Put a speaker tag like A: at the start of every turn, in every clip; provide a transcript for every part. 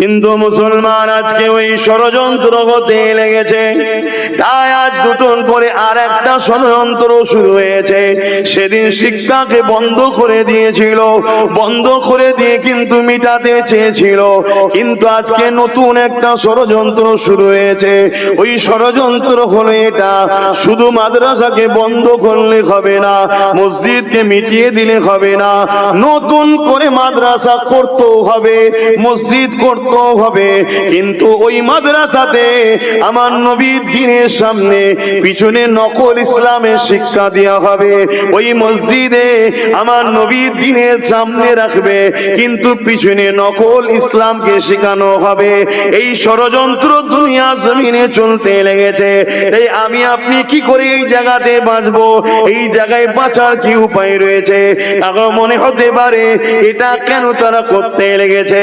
A: কিন্তু মুসলমান আজকে ওই ষড়যন্ত্র করতে লেগেছে। তাই আজ নতুন করে আর একটা ষড়যন্ত্র শুরু হয়েছে। সেদিন শিক্ষাকে বন্ধ করে দিয়েছিল, বন্ধ করে দিয়ে কিন্তু মিটাতে চেয়েছিল, কিন্তু আজকে নতুন একটা ষড়যন্ত্র শুরু হয়েছে। ওই ষড়যন্ত্র হলো এটা, শুধু মাদ্রাসাকে বন্ধ করলে হবে না, মসজিদকে মিটিয়ে দিলে হবে না, নতুন করে মাদ্রাসা করতেও হবে, মসজিদ করতেও হবে। কিন্তু ওই মাদ্রাসাতে আমার নবীর দ্বীনের সামনে পিছনে নকল ইসলামের শিক্ষা দেওয়া হবে। ওই মসজিদে আমার নবীর দ্বীনের সামনে রাখবে, কিন্তু পিছনে নকল ইসলামকে শেখানো হবে। এই ষড়যন্ত্র দুনিয়া জমিনে চলতে লেগেছে। তাই আমি আপনি কি করে এই জায়গাতে বাঁচবো? এই জায়গায় বাঁচার কি উপায় রয়েছে? এখন মনে হতে পারে এটা কেন তারা করতে লেগেছে।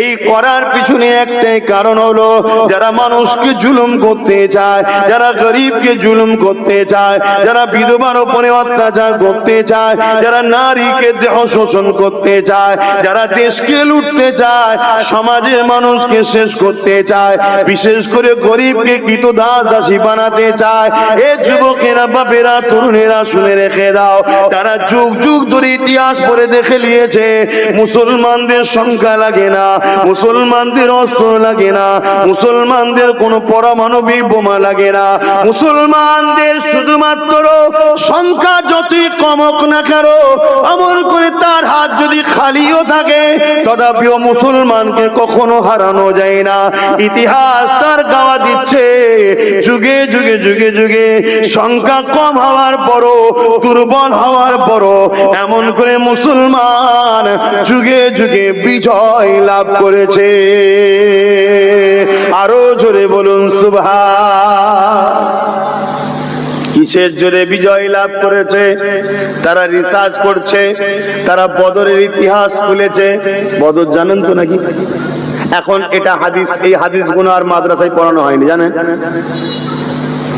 A: এই করার পিছনে একটাই কারণ হলো, যারা মানুষকে জুলুম করতে চায়, যারা গরিবকে জুলুম করতে চায়, যারা বিধবার উপরে অত্যাচার করতে চায়, যারা নারীকে দেহ শোষণ করতে চায়, যারা দেশকে লুটতে চায়, সমাজের মানুষকে শেষ করতে চায়, বিশেষ করে গরিবকে কৃতদাস দাসী বানাতে চায়। এ যুবকেরা, বাপেরা, তরুণেরা শুনে রেখে দাও, তারা যুগ যুগ ধরে ইতিহাস পড়ে দেখে নিয়েছে, মুসলমানদের সংখ্যা লাগে না, মুসলমানদের অস্ত্র লাগে না, মুসলমানদের কোনো পারমাণবিক বোমা লাগে না, মুসলমানদের শুধুমাত্র সংখ্যা যতই কমক না কেন, এমন করে তার হাত যদি খালিও থাকে তথাপিও মুসলমানকে কখনো হারানো যায় না। ইতিহাস তার গাওয়া দিচ্ছে, যুগে যুগে যুগে যুগে সংখ্যা কম হওয়ার পরও, দুর্বল হওয়ার পরও এমন করে মুসলমান যুগে যুগে বিজয় লাভ করেছে। আরো জোরে বলুন সুবহান। কিসের জোরে বিজয় লাভ করেছে? তারা রিসার্চ করছে, তারা বদরের ইতিহাস খুলেছে। বদর জানেন তো নাকি? এখন এটা হাদিস, এই হাদিসগুলো আর মাদ্রাসায় পড়ানো হয়নি, জানেন?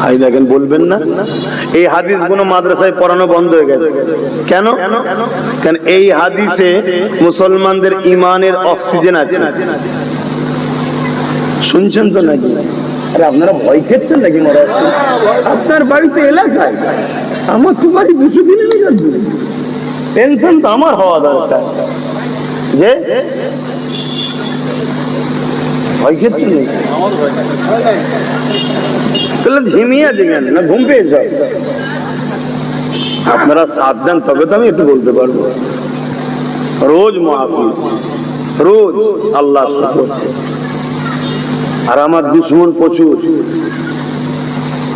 A: আই দেখেন, বলবেন না এই হাদিসগুলো মাদ্রাসায় পড়ানো বন্ধ হয়ে গেছে। কেন? কারণ এই হাদিসে মুসলমানদের ইমানের অক্সিজেন আছে। শুনছেন তো নাকি? আরে আপনারা ভয় খেচ্ছেন নাকি? মরা আপনার বাড়িতে এলাকায়, আমার তো বাড়ি 200 দিনে টেনশন তো আমার হওয়া দরকার। যে ভয় খেচ্ছেন নাকি? তাহলে ঝিমিয়ে দিবেন না, ঘুম পেয়ে যাও। আপনারা সাথ দেন তবে তো আমি একটু বলতে পারবো। রোজ মাহফিল, রোজ আল্লাহ করছে, আর আমার দুশ্মন প্রচুর।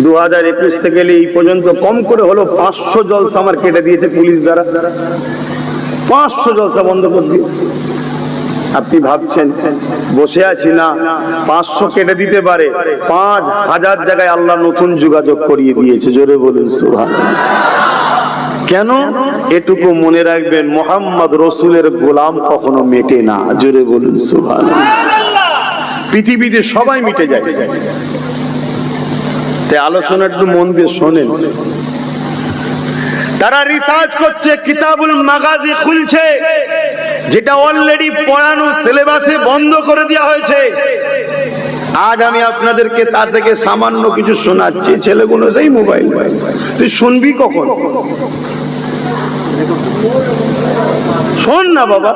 A: 2021 থেকে এই পর্যন্ত কম করে হলো 500 জলসা আমার কেটে দিয়েছে পুলিশ দ্বারা। 500 জলসা বন্ধ করে দিয়েছে। আপনি ভাবছেন বসে আছি না, 500 কেটে দিতে পারে, 5000 জায়গায় আল্লাহ নতুন যোগাযোগ করিয়ে দিয়েছে। জোরে বলুন সুবহানাল্লাহ। কেন? এটুকু মনে রাখবেন, মুহাম্মদ রসুলের গোলাম কখনো মেটে না। জোরে বলুন সুবহানাল্লাহ। পৃথিবীতে সবাই মিটে যায়। তাই আলোচনা একটু মন দিয়ে শোনেন। তারা রিসার্চ করছে, কিতাবুল মাগাজি খুলছে, যেটা অলরেডি পড়ানো সিলেবাসে বন্ধ করে দেওয়া হয়েছে। আজ আমি আপনাদেরকে তা থেকে সামান্য কিছু শোনাচ্ছি। ছেলেগুলো সেই মোবাইল, তুই শুনবি কখন? শোন না বাবা,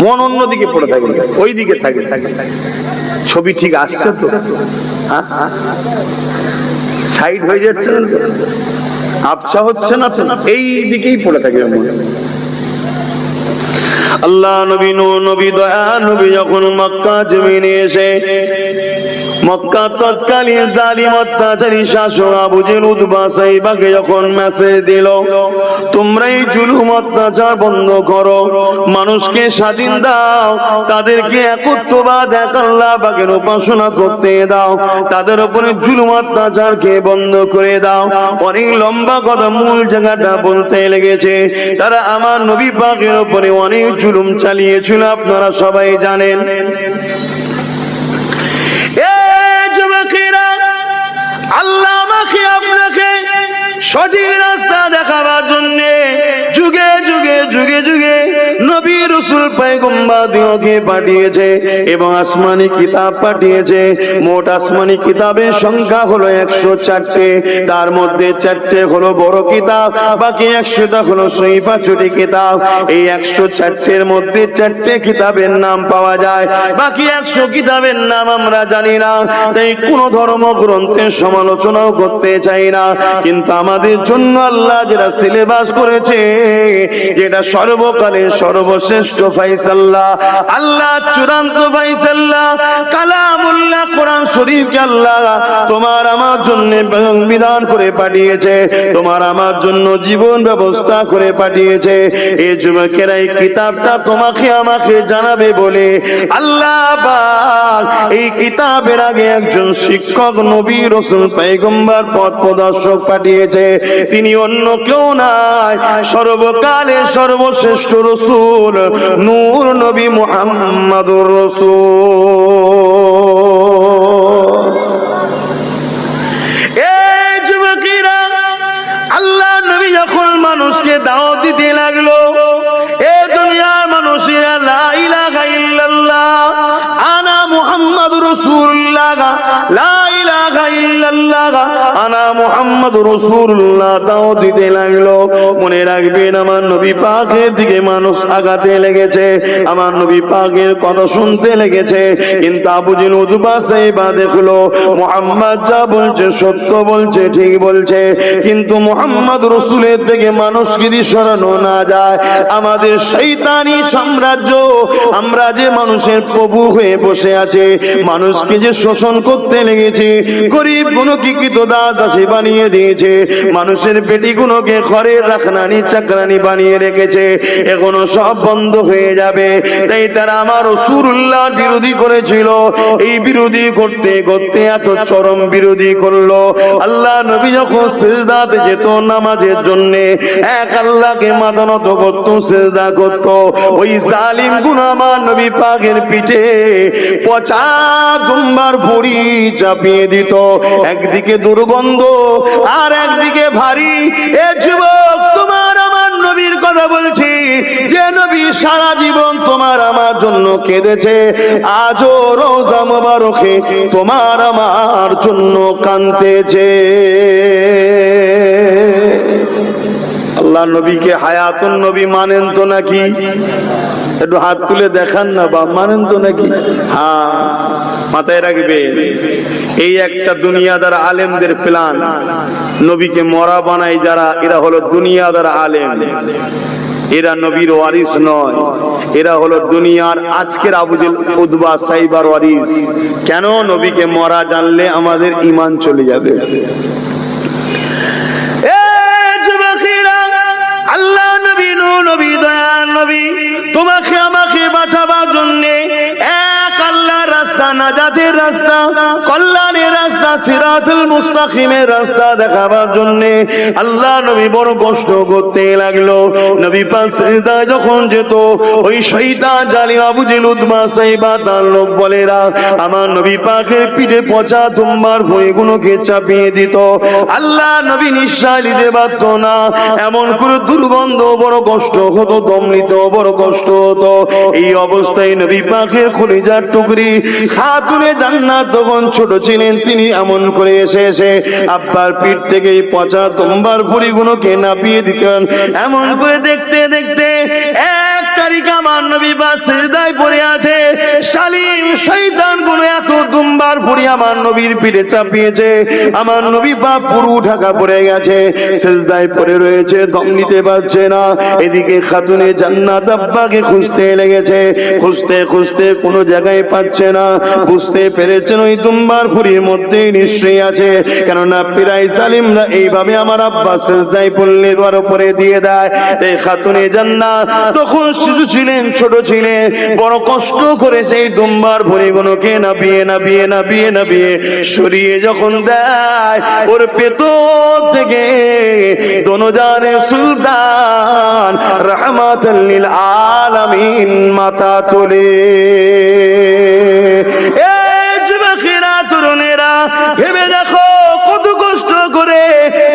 A: মন অন্যদিকে পড়ে থাকে, ওই দিকে থাকে। ছবি ঠিক আসছে তো? সাইড হয়ে যাচ্ছে না তো? আবছা হচ্ছে না তো? এই দিকেই পড়ে থাকে। আল্লাহ নবী, নবী দয়া নবী যখন মক্কা জমিনে এসে, মক্কা তৎকালীন জালিম অত্যাচারী শাসক আবু জেহেল উতবা সাইবাকে যখন মেসেজ দিল, তোমরা এই জুলুম অত্যাচার বন্ধ করো, মানুষকে স্বাধীন দাও, তাদেরকে একত্ববাদ এক আল্লাহ পাকের উপাসনা করতে দাও, তাদের উপরে জুলুম অত্যাচারকে বন্ধ করে দাও। অনেক লম্বা কথা, মূল জায়গাটা বলতে লেগেছে। তারা আমার নবী পাকের উপরে অনেক জুলুম চালিয়েছিল, আপনারা সবাই জানেন। আল্লাহ আমাকে আপনাকে সঠিক রাস্তা দেখাবার জন্য যুগে যুগে যুগে যুগে নবী রাসূল পয়গম্বর দিওকে পাঠিয়েছে এবং আসমানি কিতাব পাঠিয়েছে। মোট আসমানি কিতাবের সংখ্যা হলো 104টে। তার মধ্যে 4টে হলো বড় কিতাব, বাকি 100টা হলো সহিফা ছোট কিতাব। এই 104টের মধ্যে 4টে কিতাবের নাম পাওয়া যায়, বাকি 100 কিতাবের নাম আমরা জানি না। তাই কোন ধর্মগ্রন্থের সমালোচনাও করতে চাই না, কিন্তু আমাদের জন্য আল্লাহ যেটা সিলেবাস করেছে, যেটা সর্বকালের সর্বশ্রেষ্ঠ ফায়সালা, আল্লাহ চূড়ান্ত ফায়সালা কালামুল্লাহ কোরআন শরীফকে আল্লাহ তোমার আমার জন্য বিধান করে পাঠিয়েছে, তোমার আমার জন্য জীবন ব্যবস্থা করে পাঠিয়েছে। এই যুবকেরা এই কিতাবটা তোমাকে আমাকে জানাবে বলে আল্লাহ পাক এই কিতাবের আগে একজন শিক্ষক নবী রাসূল পয়গম্বর পথ প্রদর্শক পাঠিয়েছে। তিনি অন্য কেউ নাই, সর্বকালের সর্বশ্রেষ্ঠ রাসূল নূর নবী মুহাম্মদুর রাসূল। এই যুবকেরা, আল্লাহ নবী যখন মানুষকে দাওয়াত দিতে লাগলো, এ দুনিয়ার মানুষেরা লা ইলাহা ইল্লাল্লাহ আনা মুহাম্মাদুর রাসূলুল্লাহ, লা ইলাহা ইল্লাল্লাহ আনা মুহাম্মাদুর রাসূলুল্লাহ দাওয়াত দিতে লাগলো। মনে রাখবেন, আমার নবী পাকের দিকে মানুষ আগাতে লেগেছে, আমার নবী পাকের কথা শুনতে লেগেছে। কিন্তু আবু জেহেল উতবা সাইবা দেখলো মুহাম্মদ যা বলছে সত্য বলছে, ঠিক বলছে, কিন্তু মুহাম্মদ রাসূলের থেকে মানুষ যদি সরানো না যায়, আমাদের শয়তানি সাম্রাজ্য, আমরা যে মানুষের প্রভু হয়ে বসে আছে, মানুষকে যে শোষণ করতে লেগেছে, গরিব গুলোকে দাসী বানিয়ে দিয়েছে, মানুষের পেটিগুলোকে ঘরের রাখনানি চাকরানি বানিয়ে রেখেছে, এখনো সব বন্ধ হয়ে যাবে। তাই তারা আমার রাসূলুল্লাহ বিরোধী করেছিল। এই বিরোধী করতে করতে এত চরম বিরোধী করলো, আল্লাহ নবী যখন সিজদাতে যেত নামাজের জন্য, এক আল্লাহকে মাথা নত করত, সিজদা করত, ওই জালিম গুলো আমার নবী পাকের পিঠে পচা দুম্বার ভুঁড়ি চাপিয়ে দিত। একদিকে দুর্গন্ধ আর একদিকে ভারী। এ যুবক, তোমার আমার নবীর কথা বলছি, যে নবী সারা জীবন তোমার আমার জন্য কেঁদেছে, আজও রোজা মুবারকে তোমার আমার জন্য কাঁদতেছে। আল্লাহ নবীকে হায়াতুন নবী মানেন তো নাকি? একটু হাত তুলে দেখান না, বা মানেন তো নাকি? হ্যাঁ, মাথায় রাখবেন, এই একটা দুনিয়াদার আলেমদের প্ল্যান। নবীকে মরা বানাই যারা, এরা হলো দুনিয়াদার আলেম, এরা নবীর ওয়ারিস নয়, এরা হলো দুনিয়ার আজকের আবু জেহেল উতবা সাইবার ওয়ারিস। কেন? নবীকে মরা জানলে আমাদের ঈমান চলে যাবে। আল্লাহ নবী, নবী দয়াল নবী, তোমাকে আমাকে বাঁচাবার জন্য এক আল্লাহর রাস্তা, নাজাতের রাস্তা, কল্যাণের রাস্তা, সিরাতুল মুস্তাকিমের রাস্তা দেখাবার জন্য আল্লাহ নবী বড় কষ্ট করতে লাগলো। নবী পাক সিজদায় যখন যেত, ওই শয়তান জালিম আবু জেহেল উতবা সাইবা তার লোক বলেরা আমার নবী পাকের পিঠে পচা দুম্বার ভুঁড়িগুলোকে চাপিয়ে দিত। আল্লাহ নবী নিঃশ্বাস নিতে পারত না, এমন করে দুর্গন্ধ, বড় কষ্ট হতো, দম নিতে বড় কষ্ট হতো। এই অবস্থায় নবী পাকের কলিজার টুকরি খাতুনে জান্নাত তখন ছোট ছিলেন, তিনি এমন করে এসে আব্বার পিঠ থেকে এই পচা দুম্বার ভুঁড়িগুলোকে নাপিয়ে দিতেন। এমন করে দেখতে দেখতে এক তারিখ আমার নবী পাক সিজদায় পড়ে আছে, শালীন শয়তান গুলো এত দুম্বার ভুঁড়ি আমার নবীর পিঠে চাপিয়েছে, আমার নবী পাক পুরো ঢাকা পড়ে গেছে, সিজদায় পড়ে রয়েছে, দম নিতে পারছে না। এদিকে খাতুনে জান্নাত আব্বাকে খুঁজতে লেগেছে, খুঁজতে খুঁজতে কোনো জায়গায় পাচ্ছে না। বুঝতে পেরেছেন ওই দুম্বার ভুঁড়ির মধ্যেই নিশ্চয়ই আছে, কেননা পিরাই জালিমরা এইভাবে আমার আব্বা সিজদায় পড়লে ওর উপরে দিয়ে দেয়। এই খাতুনে জান্নাত তখন শিশু ছিলেন, ছোট ছিলেন, বড় কষ্ট করে সেই দুম্বার ভুঁড়িগুলোকে নাবিয়ে নাবিয়ে নাবিয়ে নাবিয়ে সরিয়ে যখন দেয়, ওর পেটর থেকে দোনোজানে সুলতান রাহমাতুল লিল আলামিন মাথা তোলে। এই যুবকেরা, তরুণেরা, ভেবে দেখো কত কষ্ট করে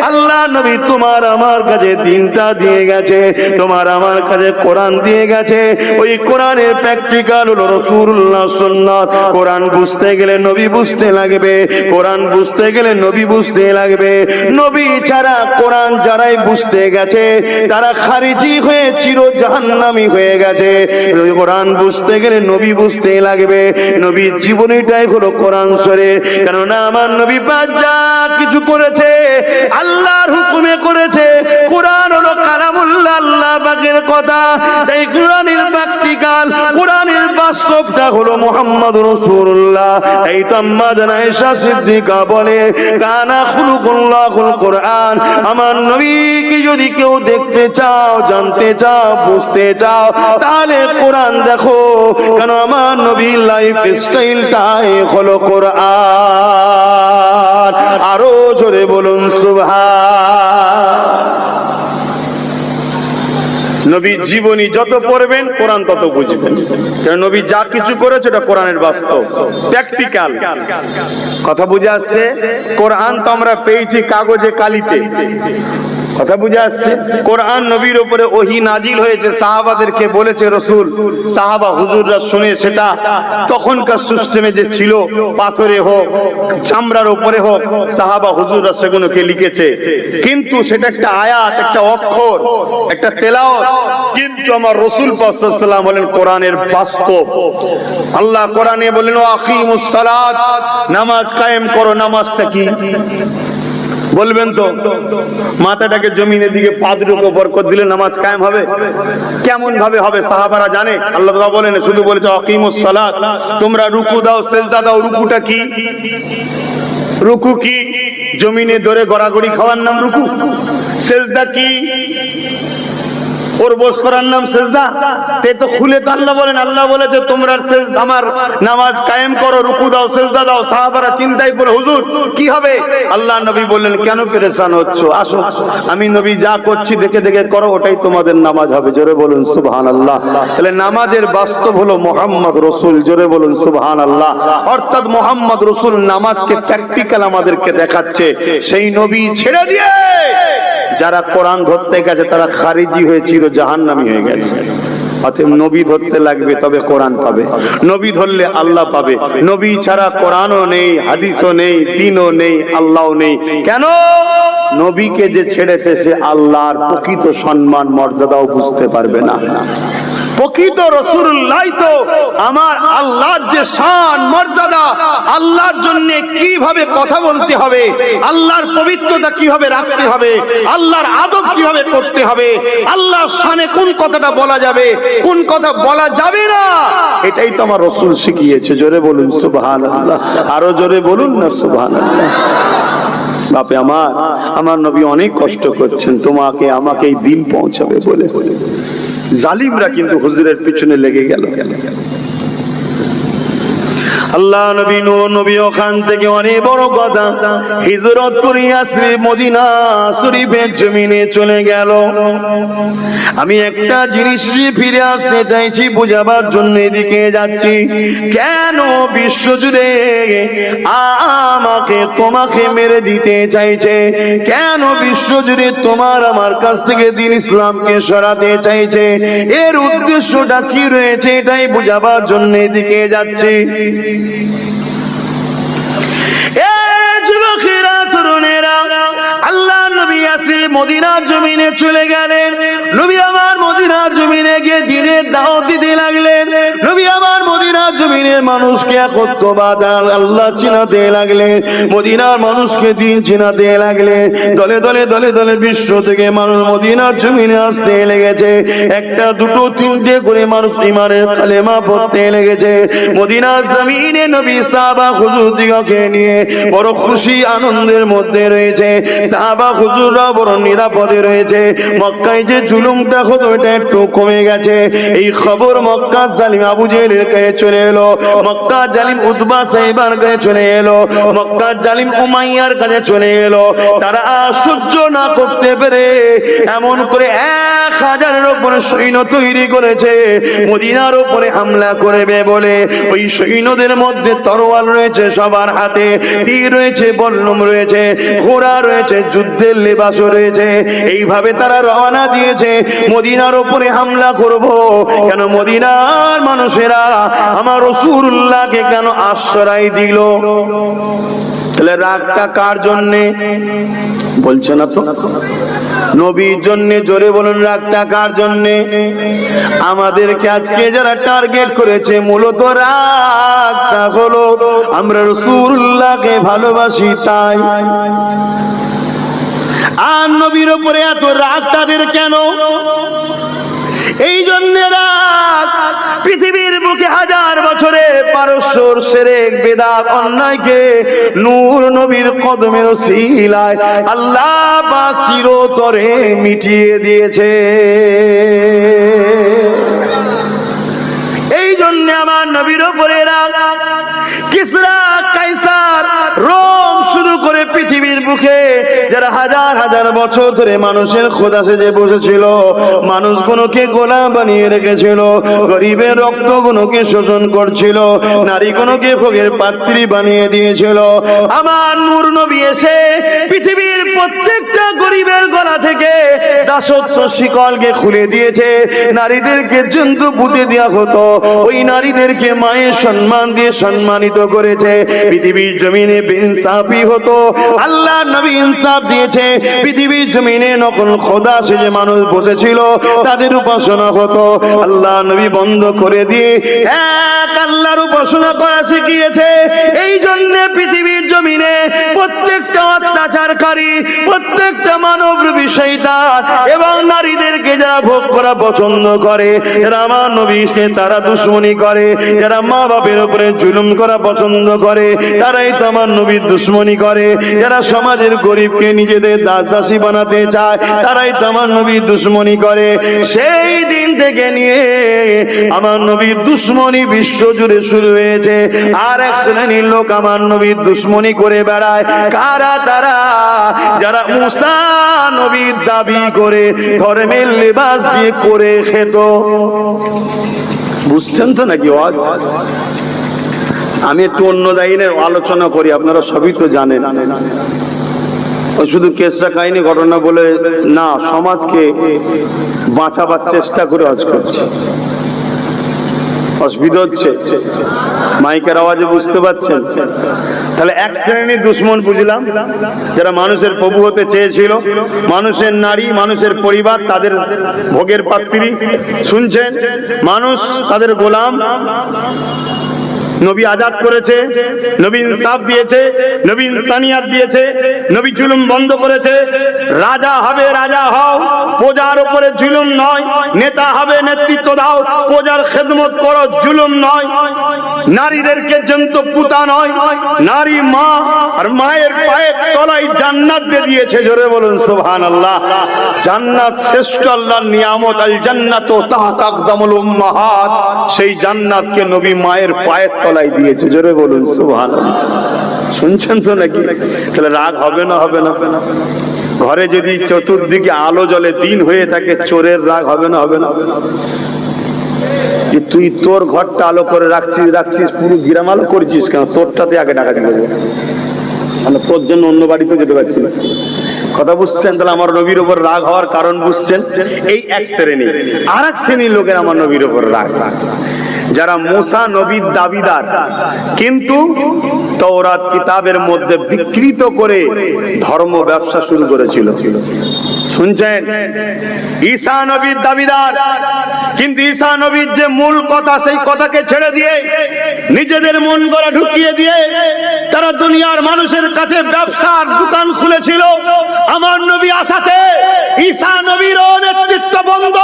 A: আল্লাহ নবী তোমার আমার কাছে দিনটা দিয়ে গেছে, তোমার আমার কাছে কোরআন দিয়ে গেছে। ওই কোরআনের প্র্যাকটিক্যাল হলো রাসূলুল্লাহ সুন্নাত। কোরআন বুঝতে গেলে নবী বুঝতে লাগবে, কোরআন বুঝতে গেলে নবী বুঝতে লাগবে। নবী ছাড়া কোরআন যারাই বুঝতে গেছে তারা খারিজি হয়ে চির জাহান্নামী হয়ে গেছে। কোরআন বুঝতে গেলে নবী বুঝতে লাগবে। নবীর জীবনীটাই হলো কোরআন শরীফ। কেননা আমার নবী পাক যা কিছু করেছে আল্লাহর হুকুমে করেছে। কোরআন হলো কালামুল্লাহ, আল্লাহ পাকের কথা। তাই কোরআনের প্র্যাকটিক্যাল, কোরআনের বাস্তবটা হলো মুহাম্মদুর রাসূলুল্লাহ। এই তো আম্মা জান আয়েশা সিদ্দিকা বলে কানা খুলুকুল্লাহুল কোরআন। আমার নবীকে যদি কেউ দেখতে চাও, জানতে চাও, বুঝতে চাও তাহলে কোরআন দেখো। কেন আমার নবীর লাইফ স্টাইলটাই হলো কোরআন। আরো জোরে বলুন সুবহান। নবীর জীবনী যত পড়বেন কোরআন তত বুঝবেন। কারণ নবী যা কিছু করেছে এটা কোরআনের বাস্তব, প্র্যাকটিক্যাল। কথা বুঝে আসছে? কোরআন তো আমরা পেয়েছি কাগজে কালিতে, কথা বুঝে আসছে? কোরআন নবীর উপরে ওহী নাজিল হয়েছে, সাহাবাদেরকে বলেছে রাসূল। সাহাবা হুজুররা শুনে সেটা তখনকার সিস্টেমে যে ছিল, পাথরে হোক চামড়ার উপরে হোক, সাহাবা হুজুররা সেগুলোকে লিখেছে। কিন্তু সেটা একটা আয়াত, একটা অক্ষর, একটা তেলাওয়াত। কিন্তু আমার রাসূল পাক সাল্লাল্লাহু আলাইহি ওয়াসাল্লাম বলেন কোরআনের বাস্তব। আল্লাহ কোরআনে বলেন আকিমুস সালাত, নামাজ কায়েম করো। নামাজটা কি বলবেন তো? মাথাটাকে জমিনের দিকে পা দুটোকে বরকত দিলে নামাজ কায়েম হবে? কেমন ভাবে হবে সাহাবারা জানে? আল্লাহ তাআলা বলেন, শুধু বলেছে আকিমুস সালাত, তোমরা রুকু দাও, সিজদা দাও। রুকুটা কি? রুকু কি? জমিনে ধরে গড়াগড়ি খাওয়ার নাম রুকু? সিজদা কি? ওর বস করার নাম সিজদা? তে তো খুলে তো আল্লাহ বলেন, আল্লাহ বলেছে তোমরা আমার নামাজ কায়েম করো, রুকু দাও, সিজদা দাও। সাহাবারা চিন্তায় পড়ে, হুজুর কি হবে? আল্লাহ নবী বললেন, কেন পেরেশান হচ্ছ? আসো, আমি নবী যা করছি দেখে দেখে করো, ওটাই তোমাদের নামাজ হবে। জোরে বলুন সুবহানাল্লাহ। তাহলে নামাজের বাস্তব হলো মুহাম্মদ রাসূল। জোরে বলুন সুবহানাল্লাহ। অর্থাৎ মুহাম্মদ রাসূল নামাজকে প্র্যাকটিক্যাল আমাদেরকে দেখাচ্ছে। সেই নবী ছেড়ে দিয়ে যারা কোরআন ধরতে গেছে তারা খারিজি হয়ে চির জাহান্নামী হয়ে গেছে। অতএব নবী ধরতে লাগবে, তবে কোরআন পাবে। নবী ধরলে আল্লাহ পাবে। নবী ছাড়া কোরআনও নেই, হাদিসও নেই, দ্বীনও নেই, আল্লাহও নেই। কেন? নবীকে যে ছেড়েছে সে আল্লাহর প্রকৃত সম্মান মর্যাদাও বুঝতে পারবে না। প্রকৃত রাসূলুল্লাহ তো আমার আল্লাহর যে শান মর্যাদা, আল্লাহর জন্য কিভাবে কথা বলতে হবে, আল্লাহর পবিত্রতা কিভাবে রাখতে হবে, আল্লাহর আদব কিভাবে করতে হবে, আল্লাহর শানে কোন কথাটা বলা যাবে, কোন কথা বলা যাবে না, এটাই তো আমার রাসূল শিখিয়েছে। জোরে বলুন সুবহানাল্লাহ। আরো জোরে বলুন না সুবহানাল্লাহ। বাপে আমার নবী অনেক কষ্ট করছেন তোমাকে আমাকে এই দিন পৌঁছাবে বলে। জালিমরা কিন্তু হুজুরের পিছনে লেগে গেল। আল্লাহ নবী নবী ওখান থেকে অনেক বড় কথা হিজরত করে আসবে মদিনা শরীফের জমিনে চলে গেল। আমি একটা জিনিস ফিরে আসতে চাইছি বুঝাবার জন্য এদিকে যাচ্ছি। কেন বিশ্বজুড়ে আমাকে তোমাকে মেরে দিতে চাইছে? কেন বিশ্বজুড়ে তোমার আমার কাছ থেকে দ্বীন ইসলামকে সরাতে চাইছে? এর উদ্দেশ্যটা কি রয়েছে এটাই বুঝাবার জন্য এদিকে যাচ্ছি। যুবকেরা, তরুণেরা, আল্লাহ নবী আসে মদিনার জমিনে চলে গেলেন। নবী আমার মদিনার জমিনে গিয়ে দ্বীনের দাওয়াত দিতে লাগলেন। নবী আমার মদিনার জমিনের মানুষকে একত্ববাদ আল্লাহ চিনাতে লাগলেন। মদিনার মানুষকে দ্বীন চিনাতে লাগলেন। দলে দলে দলে দলে বিশ্ব থেকে মানুষ মদিনার জমিনে আসতে লেগেছে। একটা দুটো তিনটে করে মানুষ ঈমানের কালেমা পড়তে লেগেছে। মদিনার জমিনে নবী সাহাবা হুজুর দিগকে নিয়ে বড় খুশি আনন্দের মধ্যে রয়েছে। সাহাবা হুজুররা বড় নিরাপদে রয়েছে। মক্কায় যে জুলুমটা হতো এটা একটু কমে গেছে। এই খবর মক্কা জালিম আবু জেহেলের কাছে চলে এলো। এলো, মক্কা জালিম উতবা সাহেবের কাছে চলে এলো, মক্কা জালিম উমাইয়ার কাছে চলে এলো। তারা সহ্য না করতে পেরে এমন করে 1000-এর উপরে সৈন্য তৈরি করেছে মদিনার উপরে হামলা করবে বলে। ওই সৈন্যদের মধ্যে তরোয়াল রয়েছে সবার হাতে, তীর রয়েছে, বল্লম রয়েছে, ঘোড়া রয়েছে, যুদ্ধের লেবাসও রয়েছে। এইভাবে তারা রওনা দিয়েছে মদিনার উপরে হামলা করব। কেন মদিনার মানুষেরা আমার রাসূলুল্লাহকে কেন আশ্রয় দিল? তাহলে রাগটা কার জন্যে বলছে না তো? নবীর জন্য। জোরে বলুন, রাগটা কার জন্যে? আমাদেরকে আজকে যারা টার্গেট করেছে মূলত রাগটা হলো আমরা রাসূলুল্লাহকে ভালোবাসি তাই। আর নবীর উপরে এত রাগ তাদের কেন? এই জন্য রাগ। পৃথিবীর বুকে 1000 বছরে পারস্যর শিরক বিদআত অন্যায়কে নূর নবীর কদমের ওসিলায় আল্লাহ পাক চিরতরে মিটিয়ে দিয়েছে। এই জন্য আমার নবীর উপরে রাগ। কিসরা, কাইসার, রোম শুরু করে পৃথিবীর বুকে যারা 1000 বছর ধরে মানুষের খোদা সেজে বসেছিল, মানুষগুলোকে গোলাম বানিয়ে রেখেছিল, গরিবের রক্তগুলোকে শোষণ করছিল, নারীগুলোকে ভোগের পাত্রী বানিয়ে দিয়েছিল, আমার নূর নবী এসে পৃথিবীর প্রত্যেকটা গরিবের গলা থেকে দাসত্ব শিকলকে খুলে দিয়েছে। নারীদেরকে জন্তু পুঁতে দেওয়া হতো, ওই নারীদেরকে মায়ের সম্মান দিয়ে সম্মানিত করেছে। পৃথিবীর জমিনে বেইনসাফি হতো, আল্লাহ নবী ইনসাফ দিয়েছে। পৃথিবীর জমিনে নকল খোদা সেজে মানুষ বসেছিল, তাদের উপাসনা হতো, আল্লাহ নবী বন্ধ করে দিয়ে এক আল্লাহর উপাসনা করা শিখিয়েছে। এই জন্য পৃথিবীর জমিনে প্রত্যেকটা অত্যাচারকারী, প্রত্যেকটা মানবরূপী শয়তান এবং নারীদেরকে যারা ভোগ করা পছন্দ করে, যারা আমার নবীকে তারা দুশমনী করে, যারা মা বাপের উপরে জুলুম করা পছন্দ করে, তারাই তো আমার নবীর দুশমনী করে। যারা সমাজের গরিবকে নিজেদের দাস দাসী বানাতে চায়, তারাই তো আমার নবীর দুশমনী করে। সেই দিন থেকে নিয়ে আমার নবীর দুশমনী বিশ্ব জুড়ে শুরু হয়েছে। আর এক শ্রেণীর লোক আমার নবীর দুশমনী করে বেড়ায়। কারা তারা? যারা মুসা নবীর দাবি করে ধর্মের লেবাস দিয়ে করে খেত। বুঝছেন তো নাকি? আমি একটু অন্য লাইনের আলোচনা করি, আপনারা সবই তো জানেন। শুধু কেসটা কাহিনী ঘটনা বলে না, সমাজকে বাঁচাবার চেষ্টা করে আজ করছি। অসুবিধা হচ্ছে? মাইকের আওয়াজে বুঝতে পারছেন? তাহলে এক শ্রেণীর দুশমন বুঝলাম, যারা মানুষের প্রভু হতে চেয়েছিল, মানুষের নারী, মানুষের পরিবার তাদের ভোগের পাত্রী। শুনছেন? মানুষ তাদের গোলাম। নবী আজাদ করেছে, নবী ইনসাফ দিয়েছে, নবী ইনসানিয়াত দিয়েছে, নবী জুলুম বন্ধ করেছে। রাজা হবে রাজা হও, প্রজার উপরে জুলুম নয়। নেতা হবে নেতৃত্ব দাও, প্রজার খেদমত করো, জুলুম নয়। নারীদেরকে জন্তু পুতা নয়। নারী মা, আর মায়ের পায়ের তলায় জান্নাত দিয়ে দিয়েছে। জোরে বলুন সুবহানাল্লাহ। জান্নাত শ্রেষ্ঠ আল্লাহর নিয়ামত। আল জান্নাতু তাহতা আকদামুল উম্মাহাত। সেই জান্নাতকে নবী মায়ের পায়ের তলায় দিয়েছে। জোরে বলুন সুবহানাল্লাহ। শুনছেন তো নাকি? তাহলে রাগ হবে না? হবে না? ঘরে যদি চতুর্দিকে আলো জ্বলে দিন হয়ে থাকে, চোরের রাগ হবে না? হবে না? তুই তোর ঘরটা আলো করে রাখছিস, পুরো গ্রাম আলো করছিস কেন? তোরটাতে আগে ডাকাতি করবো, মানে তোর জন্য অন্য বাড়িতে যেতে পারছি না। কথা বুঝছেন? তাহলে আমার নবীর উপর রাগ হওয়ার কারণ বুঝছেন? এই এক শ্রেণী। আর এক শ্রেণীর লোকের আমার নবীর উপর রাগ, যারা মুসা নবীর দাবিদার, কিন্তু তাওরাত কিতাবের মধ্যে বিকৃত করে ধর্ম ব্যবসা শুরু করেছিল। শুনছেন? ঈসা নবীর দাবিদার, কিন্তু ঈসা নবীর যে মূল কথা, সেই কথাকে ছেড়ে দিয়ে নিজেদের মন গড়া ঢুকিয়ে দিয়ে তারা দুনিয়ার মানুষের কাছে ব্যবসার দোকান খুলেছিল। আমার নবী আসাতে ঈসা নবীরও নেতৃত্ব বন্ধ,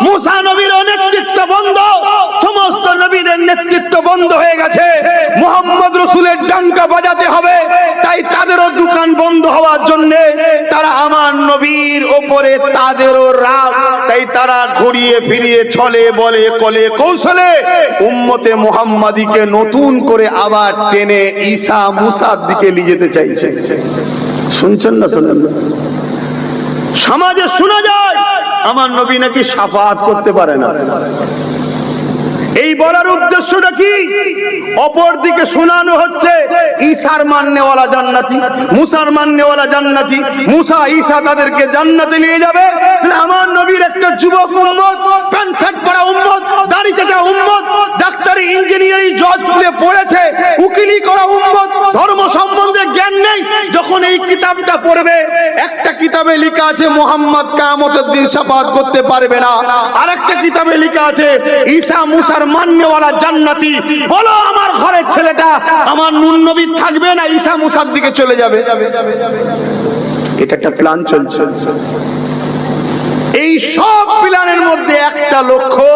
A: মুসা নবীরও নেতৃত্ব বন্ধ, সমস্ত নবীদের নেতৃত্ব বন্ধ হয়ে গেছে। মুহাম্মদ রাসূলের ডাঙ্কা বাজাতে হবে, তাই তাদেরও দোকান বন্ধ হওয়ার জন্য তারা আমার নবীর ওপর উপরে তাদেরও রাগ, তাই তারা ঘুরিয়ে ফিরিয়ে ছলে বলে কলে কৌশলে উম্মতে মুহাম্মাদিকে নতুন করে আবার টেনে ঈসা মুসার দিকে নিয়ে যেতে চাইছে। শুনছেন না? শুনেন না? সমাজে শোনা যায় আমার নবী নাকি শাফাআত করতে পারে না। এই বলার উদ্দেশ্যটা কি? অপর দিকে শোনানো হচ্ছে ঈসার মাননেওয়ালা জান্নাতি, মুসার মাননেওয়ালা জান্নাতি, মুসা ঈসা তাদেরকে জান্নাতে নিয়ে যাবে। আমার নবীর একটা যুবক উম্মত, প্যান্ট শার্ট পরা উম্মত, দাড়ি চাচা উম্মত, ডাক্তারি ইঞ্জিনিয়ারিং জজ খুলে পড়েছে, উকিলি করা উম্মত, ধর্ম সম্বন্ধে জ্ঞান নেই। যখন এই কিতাবটা পড়বে, একটা কিতাবে লেখা আছে মুহাম্মদ কিয়ামতের দিন শাফাআত করতে পারবে না, আরেকটা কিতাবে লেখা আছে ঈসা মুসার মাননেওয়ালা জান্নাতি। বলো আমার ঘরের ছেলেটা আমার নূর নবী থাকবে না ঈসা মুসার দিকে চলে যাবে? এটা একটা প্ল্যান চলছে। এই সব প্ল্যানের মধ্যে একটা লক্ষ্য,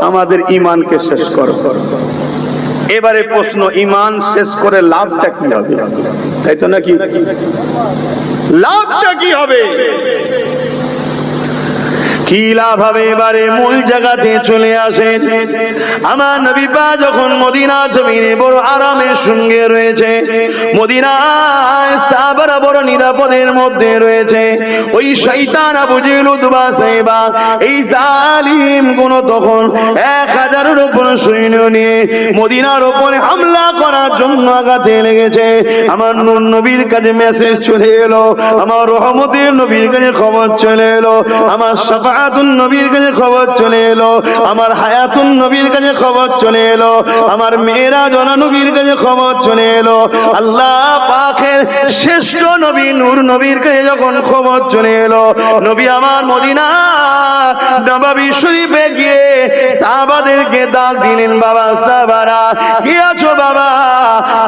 A: আমাদের ঈমানকে শেষ করো। এবারে প্রশ্ন, ঈমান শেষ করে লাভটা কি হবে? তাই তো নাকি? লাভটা কি হবে? কি লাভ হবে? এবারে মূল জায়গাতে চলে আসেন। আমার নবী পাক যখন মদিনা জমিনে বড় আরামের সঙ্গে রয়েছে, মদিনায় সাহাবারা বড় নিরাপদের মধ্যে রয়েছে, ওই শয়তান আবু জেহেল উতবা সাইবা এই জালিম গুণ তখন 1000-এর উপর সৈন্য নিয়ে মদিনার উপরে হামলা করার জন্য আগাতে লেগেছে। আমার নূর নবীর কাছে মেসেজ চলে এলো, আমার রহমতের নবীর কাছে খবর চলে এলো, আমার শাফাআতুন নবীর কাছে খবর চলে এলো, আমার হায়াতুন নবীর কাছে খবর চলে এলো, আমার মেরাজ নবীর কাছে খবর চলে এলো। আল্লাহ পাকের শ্রেষ্ঠ নবী নূর নবীর কাছে যখন খবর চলে এলো, নবী আমার মদিনা নববী শরীফে গিয়ে সাহাবাদেরকে ডাক দিলেন, বাবা সাহাবারা কি আছো বাবা?